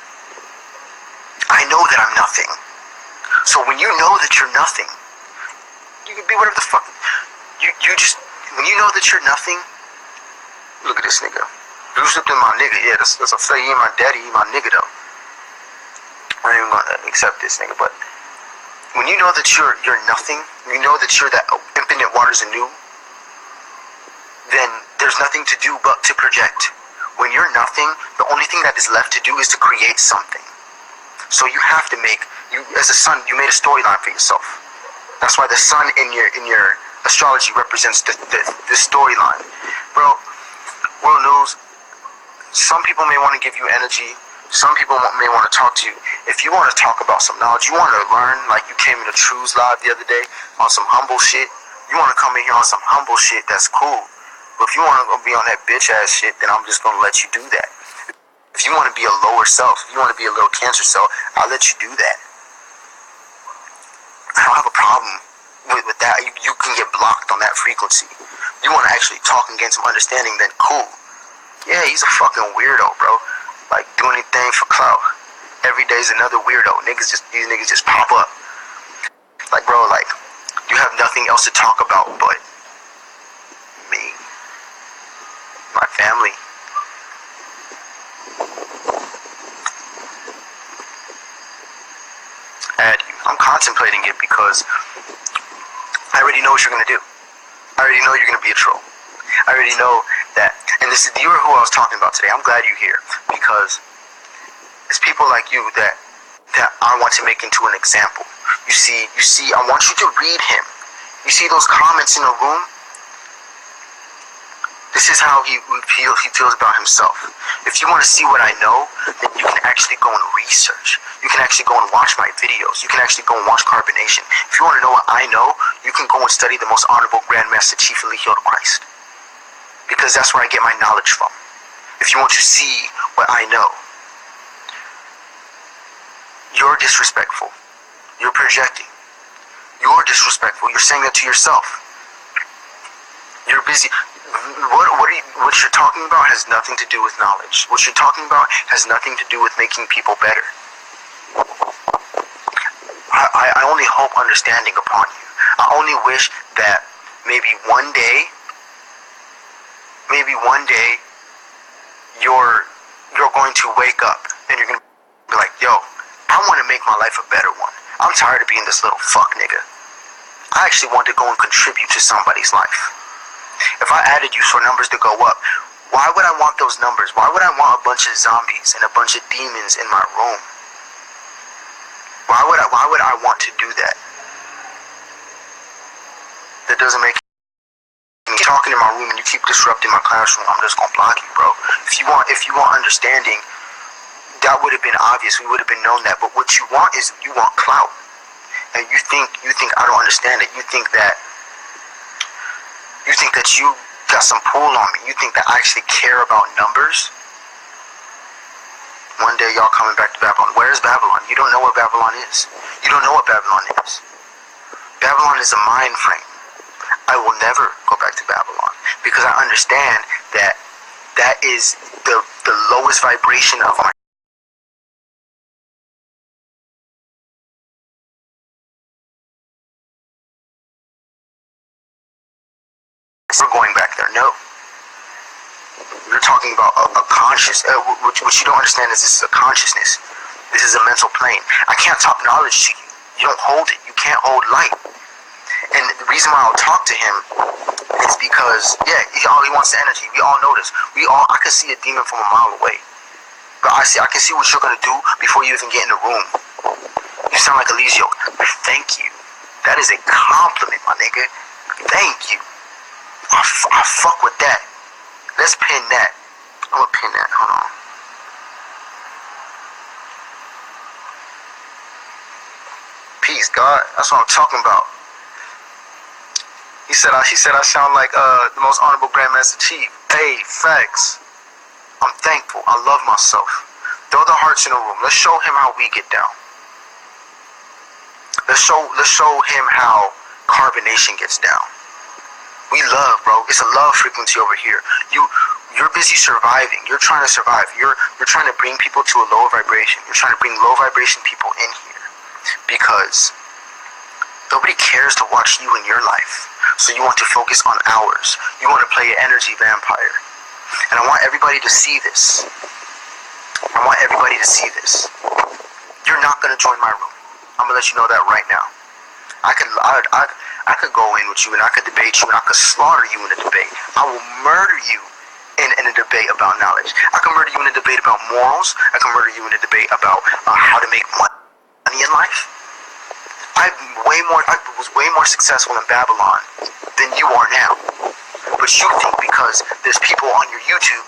I know that I'm nothing. So when you know that you're nothing, you can be whatever the fuck. You just, when you know that you're nothing, look at this nigga. You slipped in my nigga. Yeah, that's a flag. He ain't my daddy, he my nigga though. I ain't even gonna accept this nigga, but when you know that you're nothing, you know that you're that infinite waters anew, then there's nothing to do but to project. When you're nothing, the only thing that is left to do is to create something. So you have to make, you as a sun, you made a storyline for yourself. That's why the sun in your astrology represents the storyline. Bro, world news, some people may want to give you energy. Some people may want to talk to you. If you want to talk about some knowledge, you want to learn, like you came into True's Live the other day on some humble shit, you want to come in here on some humble shit, that's cool. But if you want to be on that bitch ass shit, then I'm just going to let you do that. If you want to be a lower self, if you want to be a little Cancer self, I'll let you do that. I don't have a problem with that. You can get blocked on that frequency. You want to actually talk and gain some understanding, then cool. Yeah, he's a fucking weirdo, bro. Like, do anything for clout. Every day's another weirdo. These niggas just pop up. Like, bro, like, you have nothing else to talk about but me, my family. Add you. I'm contemplating it because I already know what you're gonna do. I already know you're gonna be a troll. I already know that, and you are who I was talking about today. I'm glad you're here because it's people like you that I want to make into an example. You see, I want you to read him. You see those comments in the room? This is how he feels about himself. If you want to see what I know, then you can actually go and research. You can actually go and watch my videos. You can actually go and watch CarbonNation. If you want to know what I know, you can go and study the most honorable Grandmaster Chief Elite Healed Christ. Because that's where I get my knowledge from. If you want to see what I know, you're disrespectful. You're projecting. You're disrespectful. You're saying that to yourself. You're busy. What you're talking about has nothing to do with knowledge. What you're talking about has nothing to do with making people better. I only hope understanding upon you. I only wish that maybe one day you're going to wake up and you're going to be like, yo, I want to make my life a better one. I'm tired of being this little fuck nigga. I actually want to go and contribute to somebody's life. If I added you for numbers to go up, why would I want those numbers? Why would I want a bunch of zombies and a bunch of demons in my room? Why would I want to do that? That doesn't make you talking in my room and you keep disrupting my classroom, I'm just gonna block you, bro. If you want understanding, that would have been obvious. We would have been known that. But what you want is you want clout. And you think I don't understand it. You think that you got some pull on me. You think that I actually care about numbers. One day y'all coming back to Babylon. Where is Babylon? You don't know what Babylon is. You don't know what Babylon is. Babylon is a mind frame. I will never go back to Babylon because I understand that that is the lowest vibration of my. We're going back there. No. You're talking about a conscious, what you don't understand is this is a consciousness. This is a mental plane. I can't talk knowledge to you. You don't hold it. You can't hold light. And the reason why I'll talk to him is because, yeah, he wants the energy. We all know this. I can see a demon from a mile away. But I can see what you're going to do before you even get in the room. You sound like Eliseo. Thank you. That is a compliment, my nigga. Thank you. I fuck with that. Let's pin that. I'm gonna pin that. Hold on. Peace, God. That's what I'm talking about. He said I sound like the most honorable Grandmaster Chief. Hey, facts. I'm thankful. I love myself. Throw the hearts in the room. Let's show him how we get down. Let's show him how CarbonNation gets down. We love, bro. It's a love frequency over here. You're busy surviving. You're trying to survive. You're trying to bring people to a lower vibration. You're trying to bring low vibration people in here because nobody cares to watch you in your life. So you want to focus on ours. You want to play an energy vampire. And I want everybody to see this. I want everybody to see this. You're not going to join my room. I'm going to let you know that right now. I could go in with you and I could debate you and I could slaughter you in a debate. I will murder you in a debate about knowledge. I can murder you in a debate about morals. I can murder you in a debate about how to make money in life. I was way more successful in Babylon than you are now. But you think because there's people on your YouTube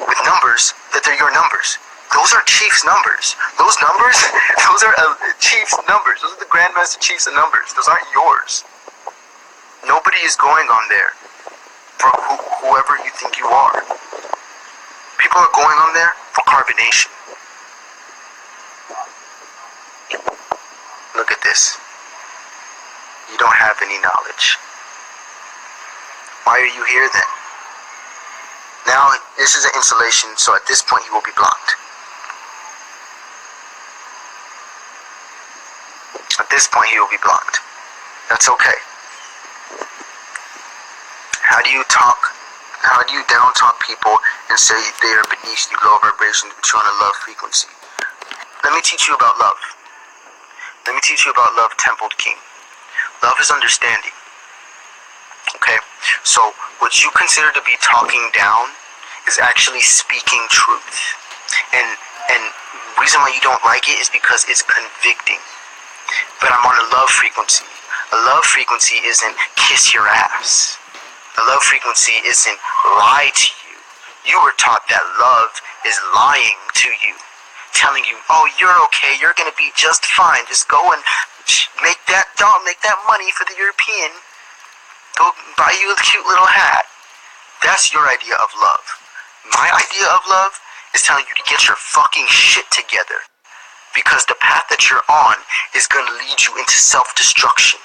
with numbers that they're your numbers. Those are Chiefs numbers. Those numbers, those are Chiefs numbers. Those are the Grandmaster Chiefs of numbers. Those aren't yours. Nobody is going on there for whoever you think you are. People are going on there for CarbonNation. Look at this. You don't have any knowledge. Why are you here then? Now, this is an installation, so at this point he will be blocked. At this point he will be blocked. That's okay. How do you down talk people and say they are beneath you, low vibrations, but you're on a love frequency? Let me teach you about love. Let me teach you about love, Templed King. Love is understanding. Okay? So, what you consider to be talking down is actually speaking truth. And the reason why you don't like it is because it's convicting. But I'm on a love frequency. A love frequency isn't kiss your ass. A love frequency isn't lie to you. You were taught that love is lying to you. Telling you, oh, you're okay, you're gonna be just fine. Just go and make that money for the European. Go buy you a cute little hat. That's your idea of love. My idea of love is telling you to get your fucking shit together. Because the path that you're on is gonna lead you into self-destruction.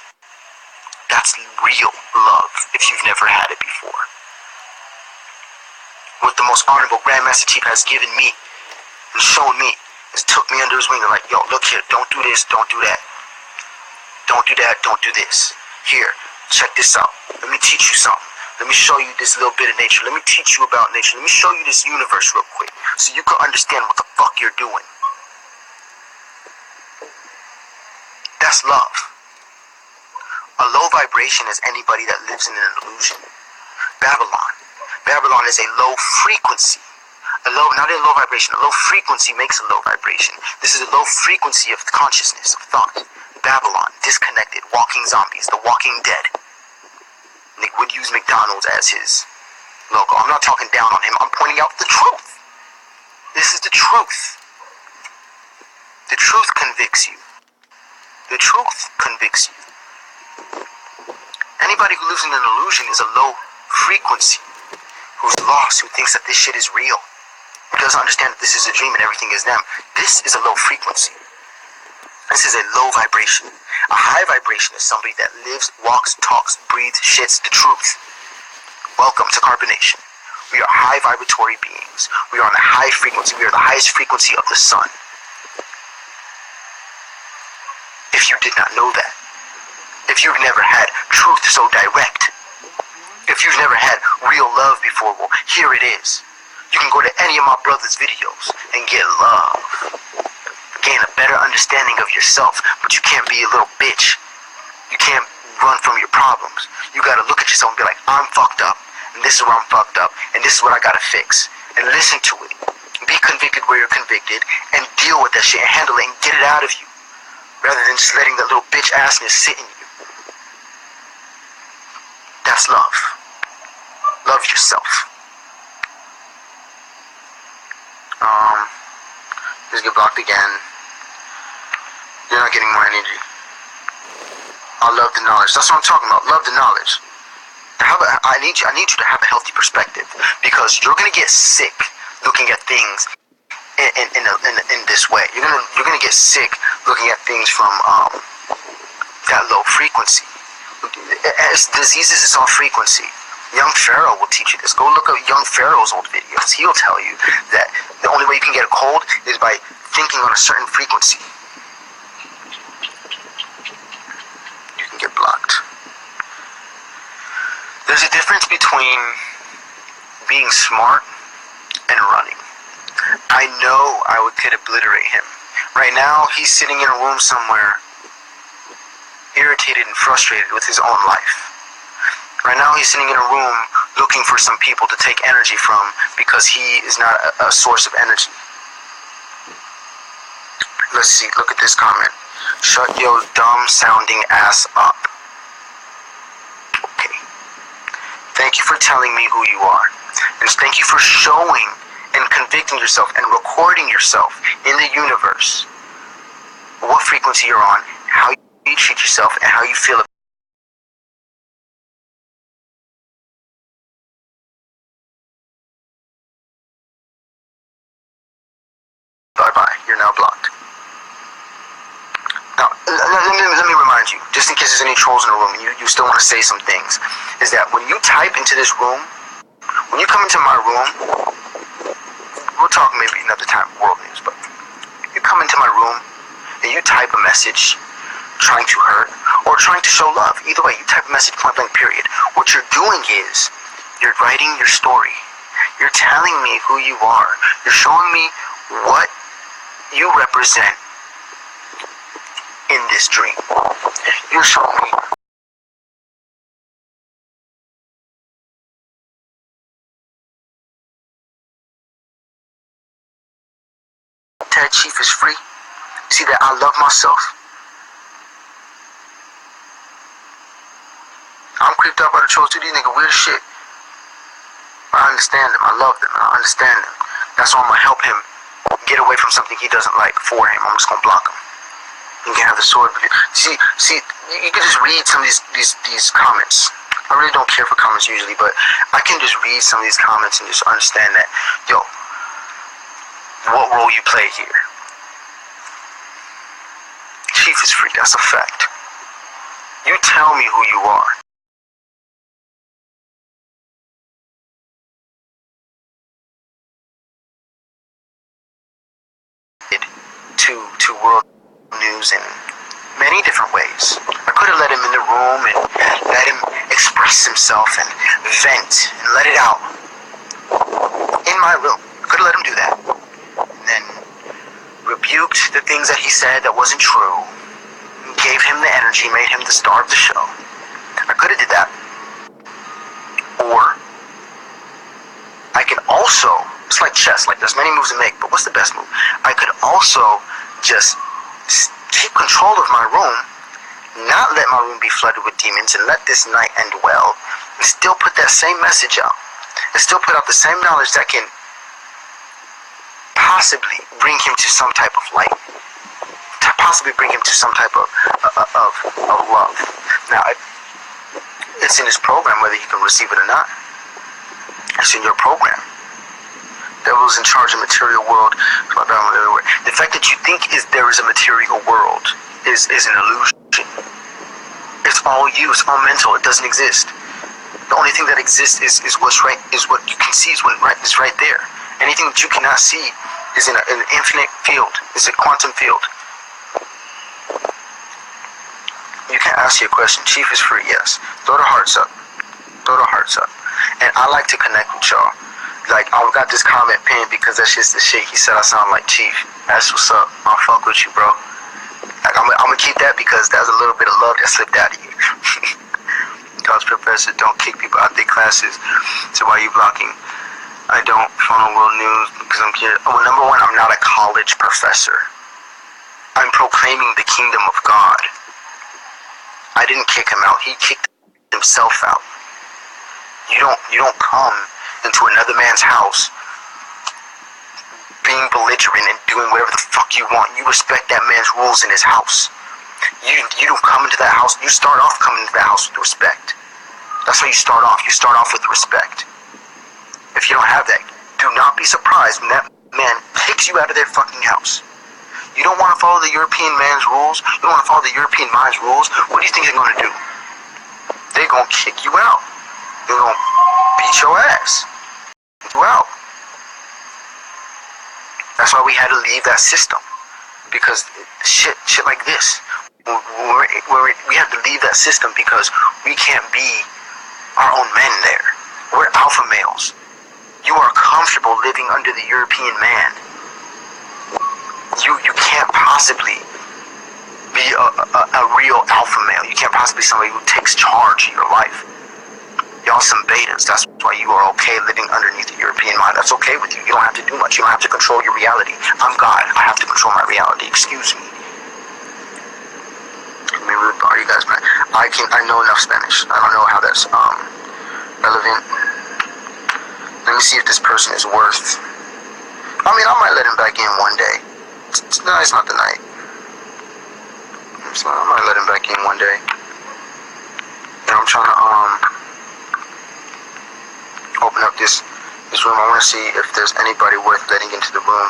That's real love if you've never had it before. What the most honorable Grandmaster Chief has given me and shown me is took me under his wing and like, yo, look here, don't do this, don't do that. Don't do that, don't do this. Here, check this out. Let me teach you something. Let me show you this little bit of nature. Let me teach you about nature. Let me show you this universe real quick so you can understand what the fuck you're doing. That's love. A low vibration is anybody that lives in an illusion. Babylon is a low frequency. Not a low vibration. A low frequency makes a low vibration. This is a low frequency of consciousness, of thought. Babylon, disconnected, walking zombies, the walking dead. Nick would use McDonald's as his logo. I'm not talking down on him. I'm pointing out the truth. This is the truth. The truth convicts you. The truth convicts you. Anybody who lives in an illusion is a low frequency, who's lost, who thinks that this shit is real, who doesn't understand that this is a dream and everything is them. This is a low frequency. This is a low vibration. A high vibration is somebody that lives, walks, talks, breathes, shits the truth. Welcome to CarbonNation. We are high vibratory beings. We are on a high frequency. We are the highest frequency of the sun. If you did not know that, if you've never had truth so direct, if you've never had real love before, well, here it is. You can go to any of my brother's videos and get love. Gain a better understanding of yourself, but you can't be a little bitch. You can't run from your problems. You gotta look at yourself and be like, I'm fucked up, and this is where I'm fucked up, and this is what I gotta fix. And listen to it. Be convicted where you're convicted, and deal with that shit, and handle it, and get it out of you. Rather than just letting that little bitch assness sit in you. That's love. Love yourself. Just get blocked again. You're not getting more energy. I love the knowledge. That's what I'm talking about. Love the knowledge. I need you to have a healthy perspective, because you're gonna get sick looking at things in this way. You're gonna get sick looking at things from that low frequency. As diseases, it's all frequency. Young Pharaoh will teach you this. Go look at Young Pharaoh's old videos. He'll tell you that the only way you can get a cold is by thinking on a certain frequency. You can get blocked. There's a difference between being smart and running. I know I could obliterate him. Right now, he's sitting in a room somewhere, irritated and frustrated with his own life. Right now, he's sitting in a room looking for some people to take energy from because he is not a source of energy. Let's see, look at this comment. Shut your dumb sounding ass up. Okay. Thank you for telling me who you are. And thank you for showing and convicting yourself and recording yourself in the universe. What frequency you're on, how you treat yourself, and how you feel about it. Bye-bye. You're now blocked. Now, let me remind you, just in case there's any trolls in the room and you still want to say some things, is that when you type into this room, when you come into my room, we'll talk maybe another time, world news, but you come into my room and you type a message trying to hurt or trying to show love. Either way, you type a message, point blank, period. What you're doing is you're writing your story. You're telling me who you are. You're showing me what you represent in this dream. You're showing me that Chief is free. See that I love myself. I'm creeped out by the trolls too. These niggas weird as shit. I understand them. I love them. I understand them. That's why I'm gonna help him get away from something he doesn't like for him. I'm just gonna block him. You can have the sword. See, you can just read some of these comments. I really don't care for comments usually, but I can just read some of these comments and just understand that, yo, what role you play here. Chief is free, that's a fact. You tell me who you are. To world news in many different ways. I could have let him in the room and let him express himself and vent and let it out in my room. I could have let him do that. And then rebuked the things that he said that wasn't true. Gave him the energy, made him the star of the show. I could have did that. Or I can also, it's like chess, like there's many moves to make, but what's the best move? I could also just keep control of my room, not let my room be flooded with demons, and let this night end well, and still put that same message out, and still put out the same knowledge that can possibly bring him to some type of light, to possibly bring him to some type of love. Now, it's in his program whether he can receive it or not. It's in your program. Devil's in charge of material world. The fact that you think there is a material world is an illusion. It's all you. It's all mental. It doesn't exist. The only thing that exists is what's right. Is what you can see. Is right there. Anything that you cannot see is in an infinite field. It's a quantum field. You can ask your question. Chief is free. Yes. Throw the hearts up. Throw the hearts up. And I like to connect with y'all. Like, I got this comment pinned because that's just the shit. He said I sound like Chief. That's what's up. I'll fuck with you, bro. Like, I'm gonna keep that because that's a little bit of love that slipped out of you. College professor, don't kick people out their classes. So why are you blocking? I don't follow world news because I'm here. Oh, number one, I'm not a college professor. I'm proclaiming the kingdom of God. I didn't kick him out. He kicked himself out. You don't come into another man's house being belligerent and doing whatever the fuck you want. You respect that man's rules in his house. You don't come into that house. You start off coming into that house with respect. That's how you start off. You start off with respect. If you don't have that, do not be surprised when that man kicks you out of their fucking house. You don't want to follow the European man's rules. You don't want to follow the European mind's rules. What do you think they're going to do? They're going to kick you out. They're going to beat your ass. You out. That's why we had to leave that system. Because shit like this. We have to leave that system because we can't be our own men there. We're alpha males. You are comfortable living under the European man. You can't possibly be a real alpha male. You can't possibly be somebody who takes charge of your life. Y'all Y'all some betas. That's why you are okay living underneath the European mind. That's okay with you. You don't have to do much. You don't have to control your reality. I'm God. I have to control my reality. Excuse me. Maybe we'll borrow you guys, man. I know enough Spanish. I don't know how that's relevant. Let me see if this person is worth. I mean, I might let him back in one day. No, it's not the night. So I might let him back in one day. And I'm trying to open up this room. I want to see if there's anybody worth letting into the room.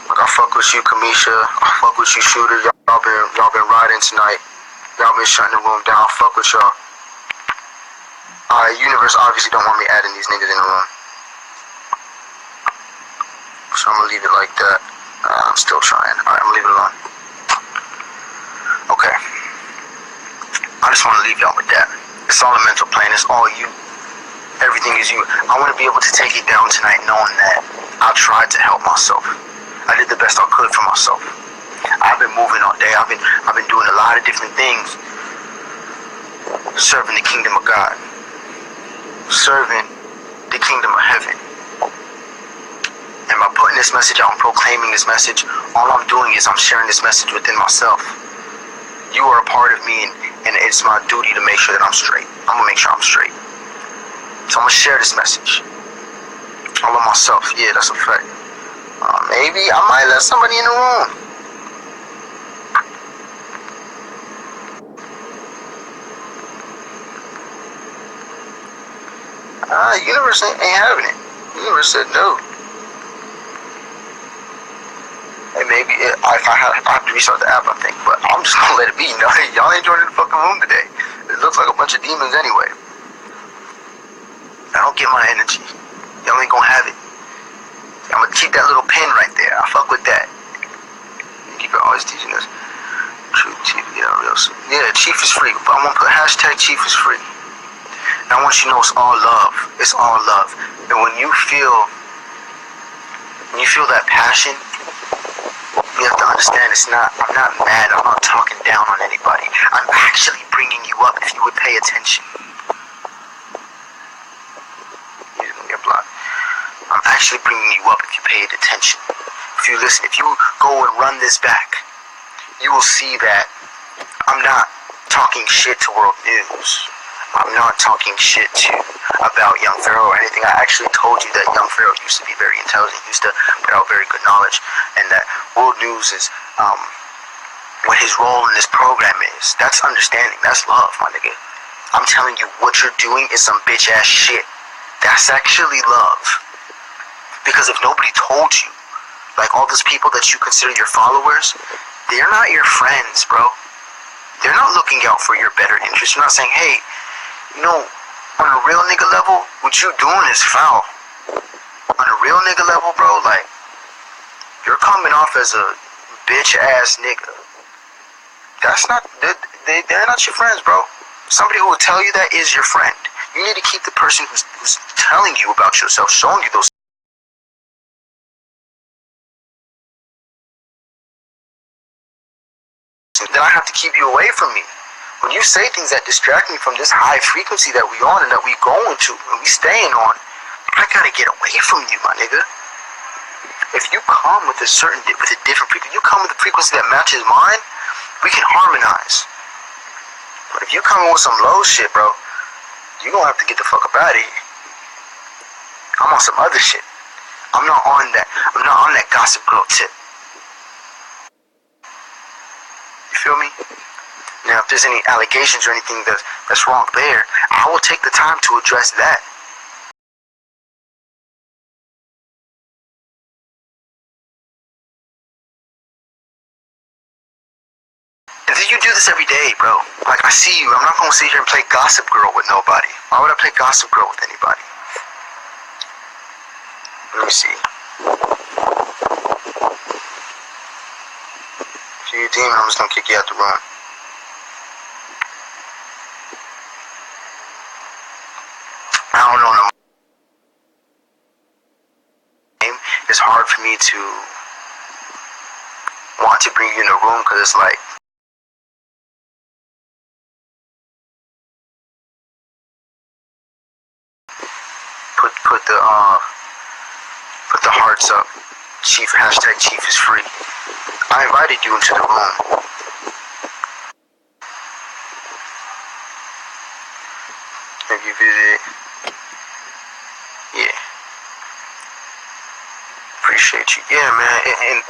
Like, I fuck with you, Kamisha. I fuck with you, Shooter. Y'all been riding tonight. Y'all been shutting the room down. I fuck with y'all. Universe obviously don't want me adding these niggas in the room. So I'm gonna leave it like that. I'm still trying. Alright, I'm gonna leave it alone. Okay. I just want to leave y'all with that. It's all a mental plane. It's all you. Everything is you. I want to be able to take it down tonight knowing that I tried to help myself. I did the best I could for myself. I've been moving all day. I've been doing a lot of different things. Serving the kingdom of God. Serving the kingdom of heaven. And by putting this message out and proclaiming this message, all I'm doing is I'm sharing this message within myself. You are a part of me, and it's my duty to make sure that I'm straight. I'm going to make sure I'm straight. So I'm going to share this message. I love myself. Yeah, that's a fact. Maybe I might let somebody in the room. Universe ain't having it. Universe said no. And maybe if I have to restart the app, I think. But I'm just gonna let it be. You know, y'all ain't joining the fucking room today. It looks like a bunch of demons anyway. I don't get my energy. Y'all ain't gonna have it. I'm gonna keep that little pin right there. I fuck with that. Keep it always teaching us. True Chief, yeah, real. Yeah, Chief is free. But I'm gonna put hashtag Chief is free. And I want you to know it's all love. It's all love. And when you feel that passion, you have to understand I'm not mad, I'm not talking down on anybody. I'm actually bringing you up if you would pay attention. You're gonna get blocked. I'm actually bringing you up if you paid attention. If you listen, if you go and run this back, you will see that I'm not talking shit to world news. I'm not talking shit about Young Pharaoh or anything. I actually told you that Young Pharaoh used to be very intelligent, used to put out very good knowledge, and that world news is what his role in this program is. That's understanding. That's love, my nigga. I'm telling you, what you're doing is some bitch ass shit. That's actually love. Because if nobody told you, like all those people that you consider your followers, they're not your friends, bro. They're not looking out for your better interest. You're not saying, hey, you know, on a real nigga level, what you doing is foul. On a real nigga level, bro, like, you're coming off as a bitch ass nigga. That's not, they're not your friends, bro. Somebody who will tell you that is your friend. You need to keep the person who's telling you about yourself, showing you those. Then I have to keep you away from me. When you say things that distract me from this high frequency that we on and that we going to and we staying on, I gotta get away from you, my nigga. If you come with a different frequency, you come with a frequency that matches mine, we can harmonize. But if you come with some low shit, bro, you gonna have to get the fuck up out of here. I'm on some other shit. I'm not on that gossip girl tip. You feel me? Now, if there's any allegations or anything that's wrong there, I will take the time to address that. And then you do this every day, bro. Like, I see you. I'm not going to sit here and play gossip girl with nobody. Why would I play gossip girl with anybody? Let me see. If you're a demon, I'm just going to kick you out the room. I don't know no name. It's hard for me to want to bring you in the room because it's like, put the hearts up. Chief is free. I invited you into the room. Have you visited? Yeah. Appreciate you. Yeah, man. And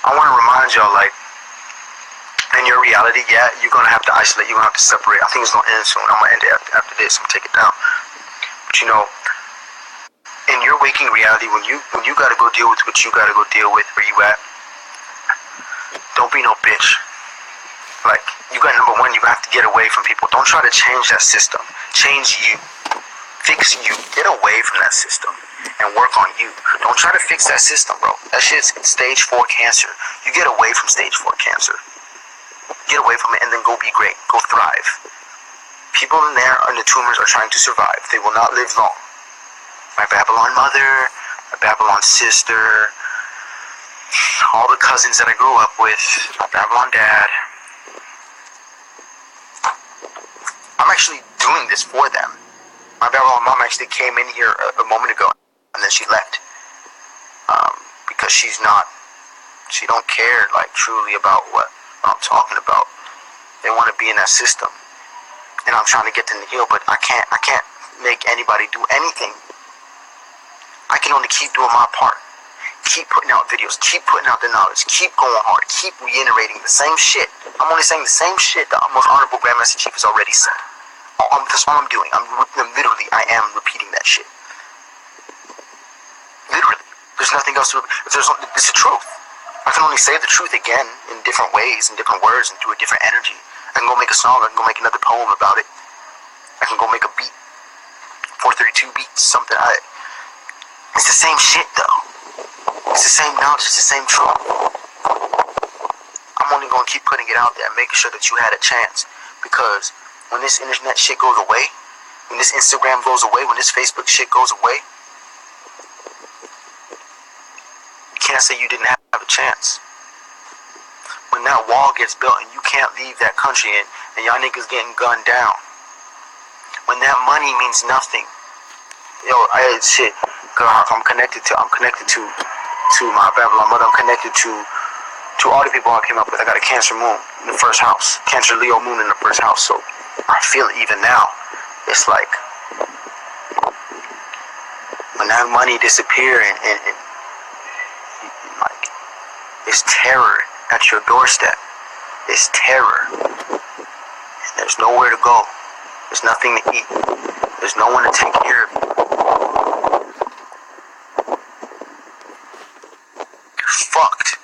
I want to remind y'all, like, in your reality, yeah, you're gonna have to isolate. You're gonna have to separate. I think it's gonna end soon. I'm gonna end it after this. I'm gonna take it down. But you know, in your waking reality, when you gotta go deal with what you gotta go deal with, where you at, don't be no bitch. Like, you got, number one, you have to get away from people. Don't try to change that system. Change you. Fix you. Get away from that system and work on you. Don't try to fix that system, bro. That shit's stage 4 cancer. You get away from stage 4 cancer. Get away from it and then go be great. Go thrive. People in there and the tumors are trying to survive. They will not live long. My Babylon mother, my Babylon sister, all the cousins that I grew up with, my Babylon dad. I'm actually doing this for them. My Babylon mom actually came in here a moment ago and then she left. Because she don't care, like, truly about what I'm talking about. They want to be in that system. And I'm trying to get them to heal, but I can't make anybody do anything. I can only keep doing my part. Keep putting out videos, keep putting out the knowledge, keep going hard, keep reiterating the same shit. I'm only saying the same shit the most honorable Grandmaster Chief has already said. That's all I'm doing. I am repeating that shit. Literally. There's nothing else to repeat. It's the truth. I can only say the truth again in different ways, in different words, and through a different energy. I can go make a song, I can go make another poem about it. I can go make a beat. 432 beats, something. It's the same shit, though. It's the same knowledge, it's the same truth. I'm only going to keep putting it out there, making sure that you had a chance. Because when this internet shit goes away, when this Instagram goes away, when this Facebook shit goes away, you can't say you didn't have a chance. When that wall gets built and you can't leave that country and y'all niggas getting gunned down, when that money means nothing, shit. I'm connected to my Babylon mother. I'm connected to all the people I came up with. I got a Cancer moon in the first house, Cancer Leo moon in the first house. So I feel it even now. It's like when that money disappears and like it's terror at your doorstep. It's terror. And there's nowhere to go. There's nothing to eat. There's no one to take care of you. Fucked.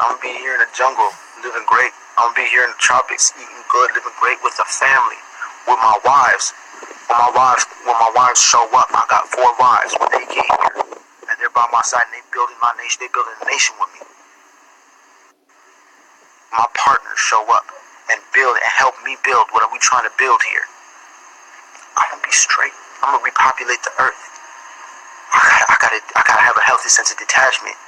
I'm gonna be here in the jungle, living great. I'm gonna be here in the tropics, eating good, living great with a family, with my wives. When my wives show up, I got 4 wives when they get here, and they're by my side, and they building my nation. They building a nation with me. My partners show up and build and help me build what are we trying to build here. I'm gonna be straight. I'm gonna repopulate the earth. I gotta have a healthy sense of detachment.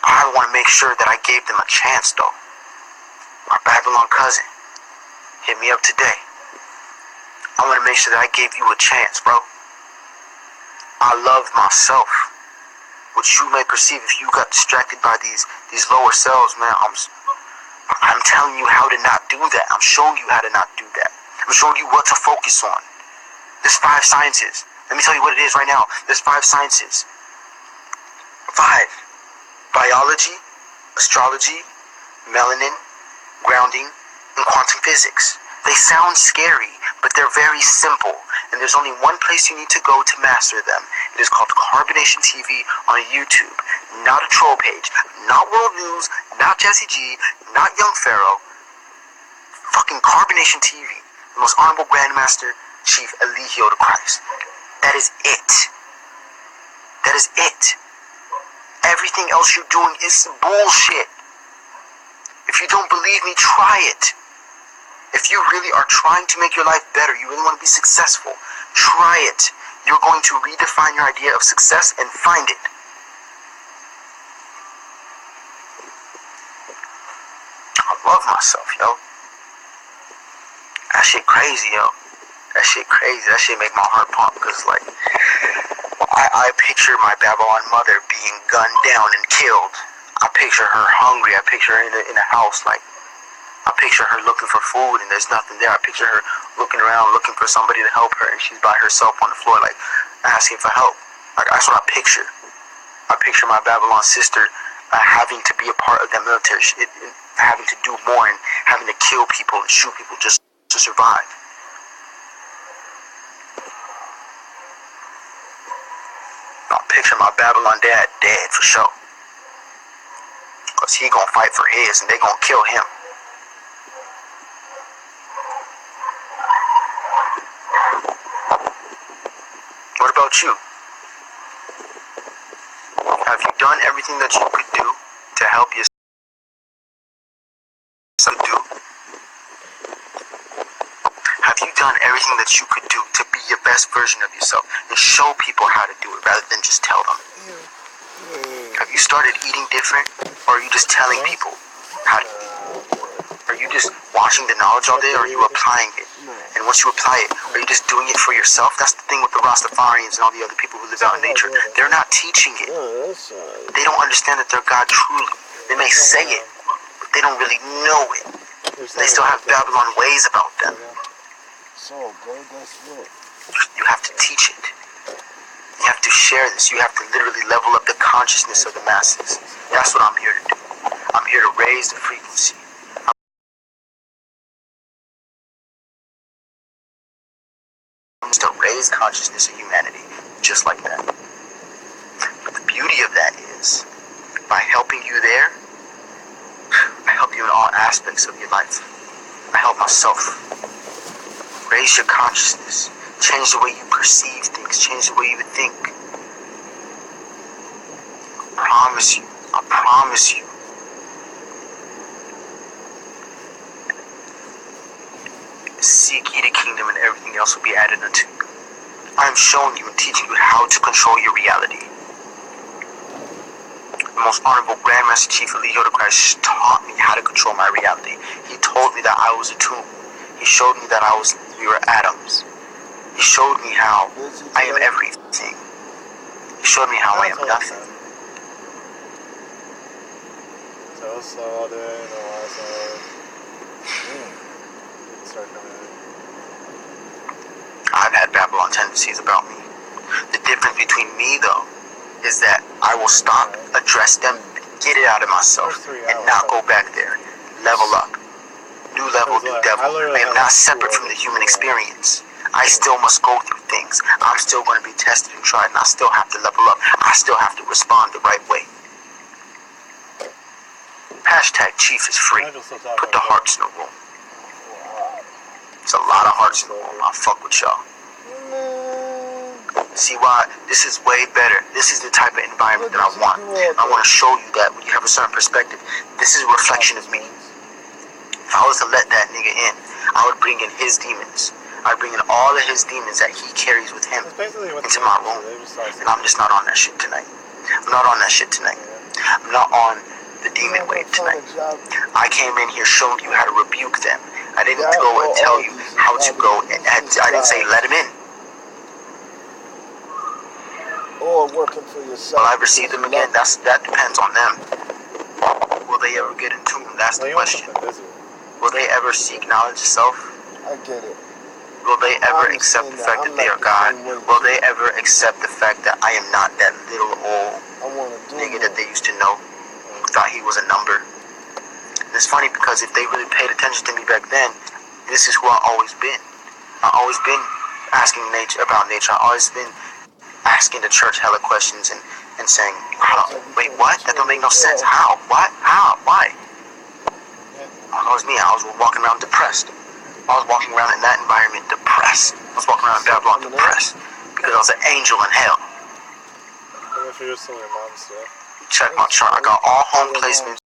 I want to make sure that I gave them a chance, though. My Babylon cousin hit me up today. I want to make sure that I gave you a chance, bro. I love myself. What you may perceive if you got distracted by these lower selves, man, I'm telling you how to not do that. I'm showing you how to not do that. I'm showing you what to focus on. There's 5 sciences. Let me tell you what it is right now. There's 5 sciences. 5. Biology, astrology, melanin, grounding, and quantum physics. They sound scary, but they're very simple. And there's only one place you need to go to master them. It is called CarbonNation TV on YouTube. Not a troll page. Not World News. Not Jesse G. Not Young Pharaoh. Fucking CarbonNation TV. The most honorable Grandmaster Chief Eligio the Christ. That is it. That is it. Everything else you're doing is bullshit. If you don't believe me, try it. If you really are trying to make your life better, you really want to be successful, try it. You're going to redefine your idea of success and find it. I love myself, yo. That shit crazy, yo. That shit crazy. That shit make my heart pump because, like, I picture my Babylon mother being gunned down and killed. I picture her hungry. I picture her in a house, like, I picture her looking for food and there's nothing there. I picture her looking around, looking for somebody to help her, and she's by herself on the floor, like, asking for help. Like, that's what I picture. I picture my Babylon sister having to be a part of that military, having to do more and having to kill people and shoot people just to survive. I picture my Babylon dad dead for sure. Because he gonna fight for his and they gonna kill him. What about you? Have you done everything that you could do to help yourself do? Have you done everything that you could do to be your best version of yourself and show people how to do it rather than just tell them? Have you started eating different, or are you just telling people how to eat? Are you just watching the knowledge all day, or are you applying it? And once you apply it, are you just doing it for yourself? That's the thing with the Rastafarians and all the other people who live out in nature. They're not teaching it. They don't understand that they're God truly. They may say it, but they don't really know it. They still have Babylon ways about them. You have to teach it. You have to share this. You have to literally level up the consciousness of the masses. That's what I'm here to do. I'm here to raise the frequency. To raise consciousness of humanity, just like that. But the beauty of that is, by helping you there, I help you in all aspects of your life. I help myself. Raise your consciousness. Change the way you perceive things. Change the way you think. I promise you. Seek ye the kingdom and everything else will be added unto you. I am showing you and teaching you how to control your reality. The most honorable Grandmaster Chief Elite Yoda Christ taught me how to control my reality. He told me that I was a tomb. He showed me that we were atoms. He showed me how I am everything. He showed me how I am nothing. I've had Babylon tendencies about me. The difference between me, though, is that I will stop, address them, get it out of myself, and not go back there. Level up. New level, new devil. I am not separate from the human experience. I still must go through things. I'm still going to be tested and tried, and I still have to level up. I still have to respond the right way. Hashtag Chief is free. Put the hearts in the room. It's a lot of hearts in the room. I'll fuck with y'all. See why? This is way better. This is the type of environment that I want. I want to show you that when you have a certain perspective, this is a reflection of me. If I was to let that nigga in, I would bring in his demons. I'd bring in all of his demons that he carries with him into my room. And I'm just not on that shit tonight. I'm not on that shit tonight. I'm not on the demon wave tonight. I came in here showing you how to rebuke them. I didn't go and tell you how to go. I didn't say let him in. Or working for yourself. Will I ever see them again? That depends on them. Will they ever get in tune? That's the question. Will they ever seek knowledge of self? I get it. Will they ever accept the fact that they are God? Will they ever accept the fact that I am not that little old nigga that they used to know? Thought he was a number. And it's funny because if they really paid attention to me back then, this is who I've always been. I've always been asking about nature. I've always been asking the church hella questions and saying, wait, what? That don't make no sense. How? What? How? Why? That was me. I was walking around depressed. I was walking around in that environment depressed. I was walking around in Babylon depressed because I was an angel in hell. If you're still your mom's stuff. Check my chart. I got all home placements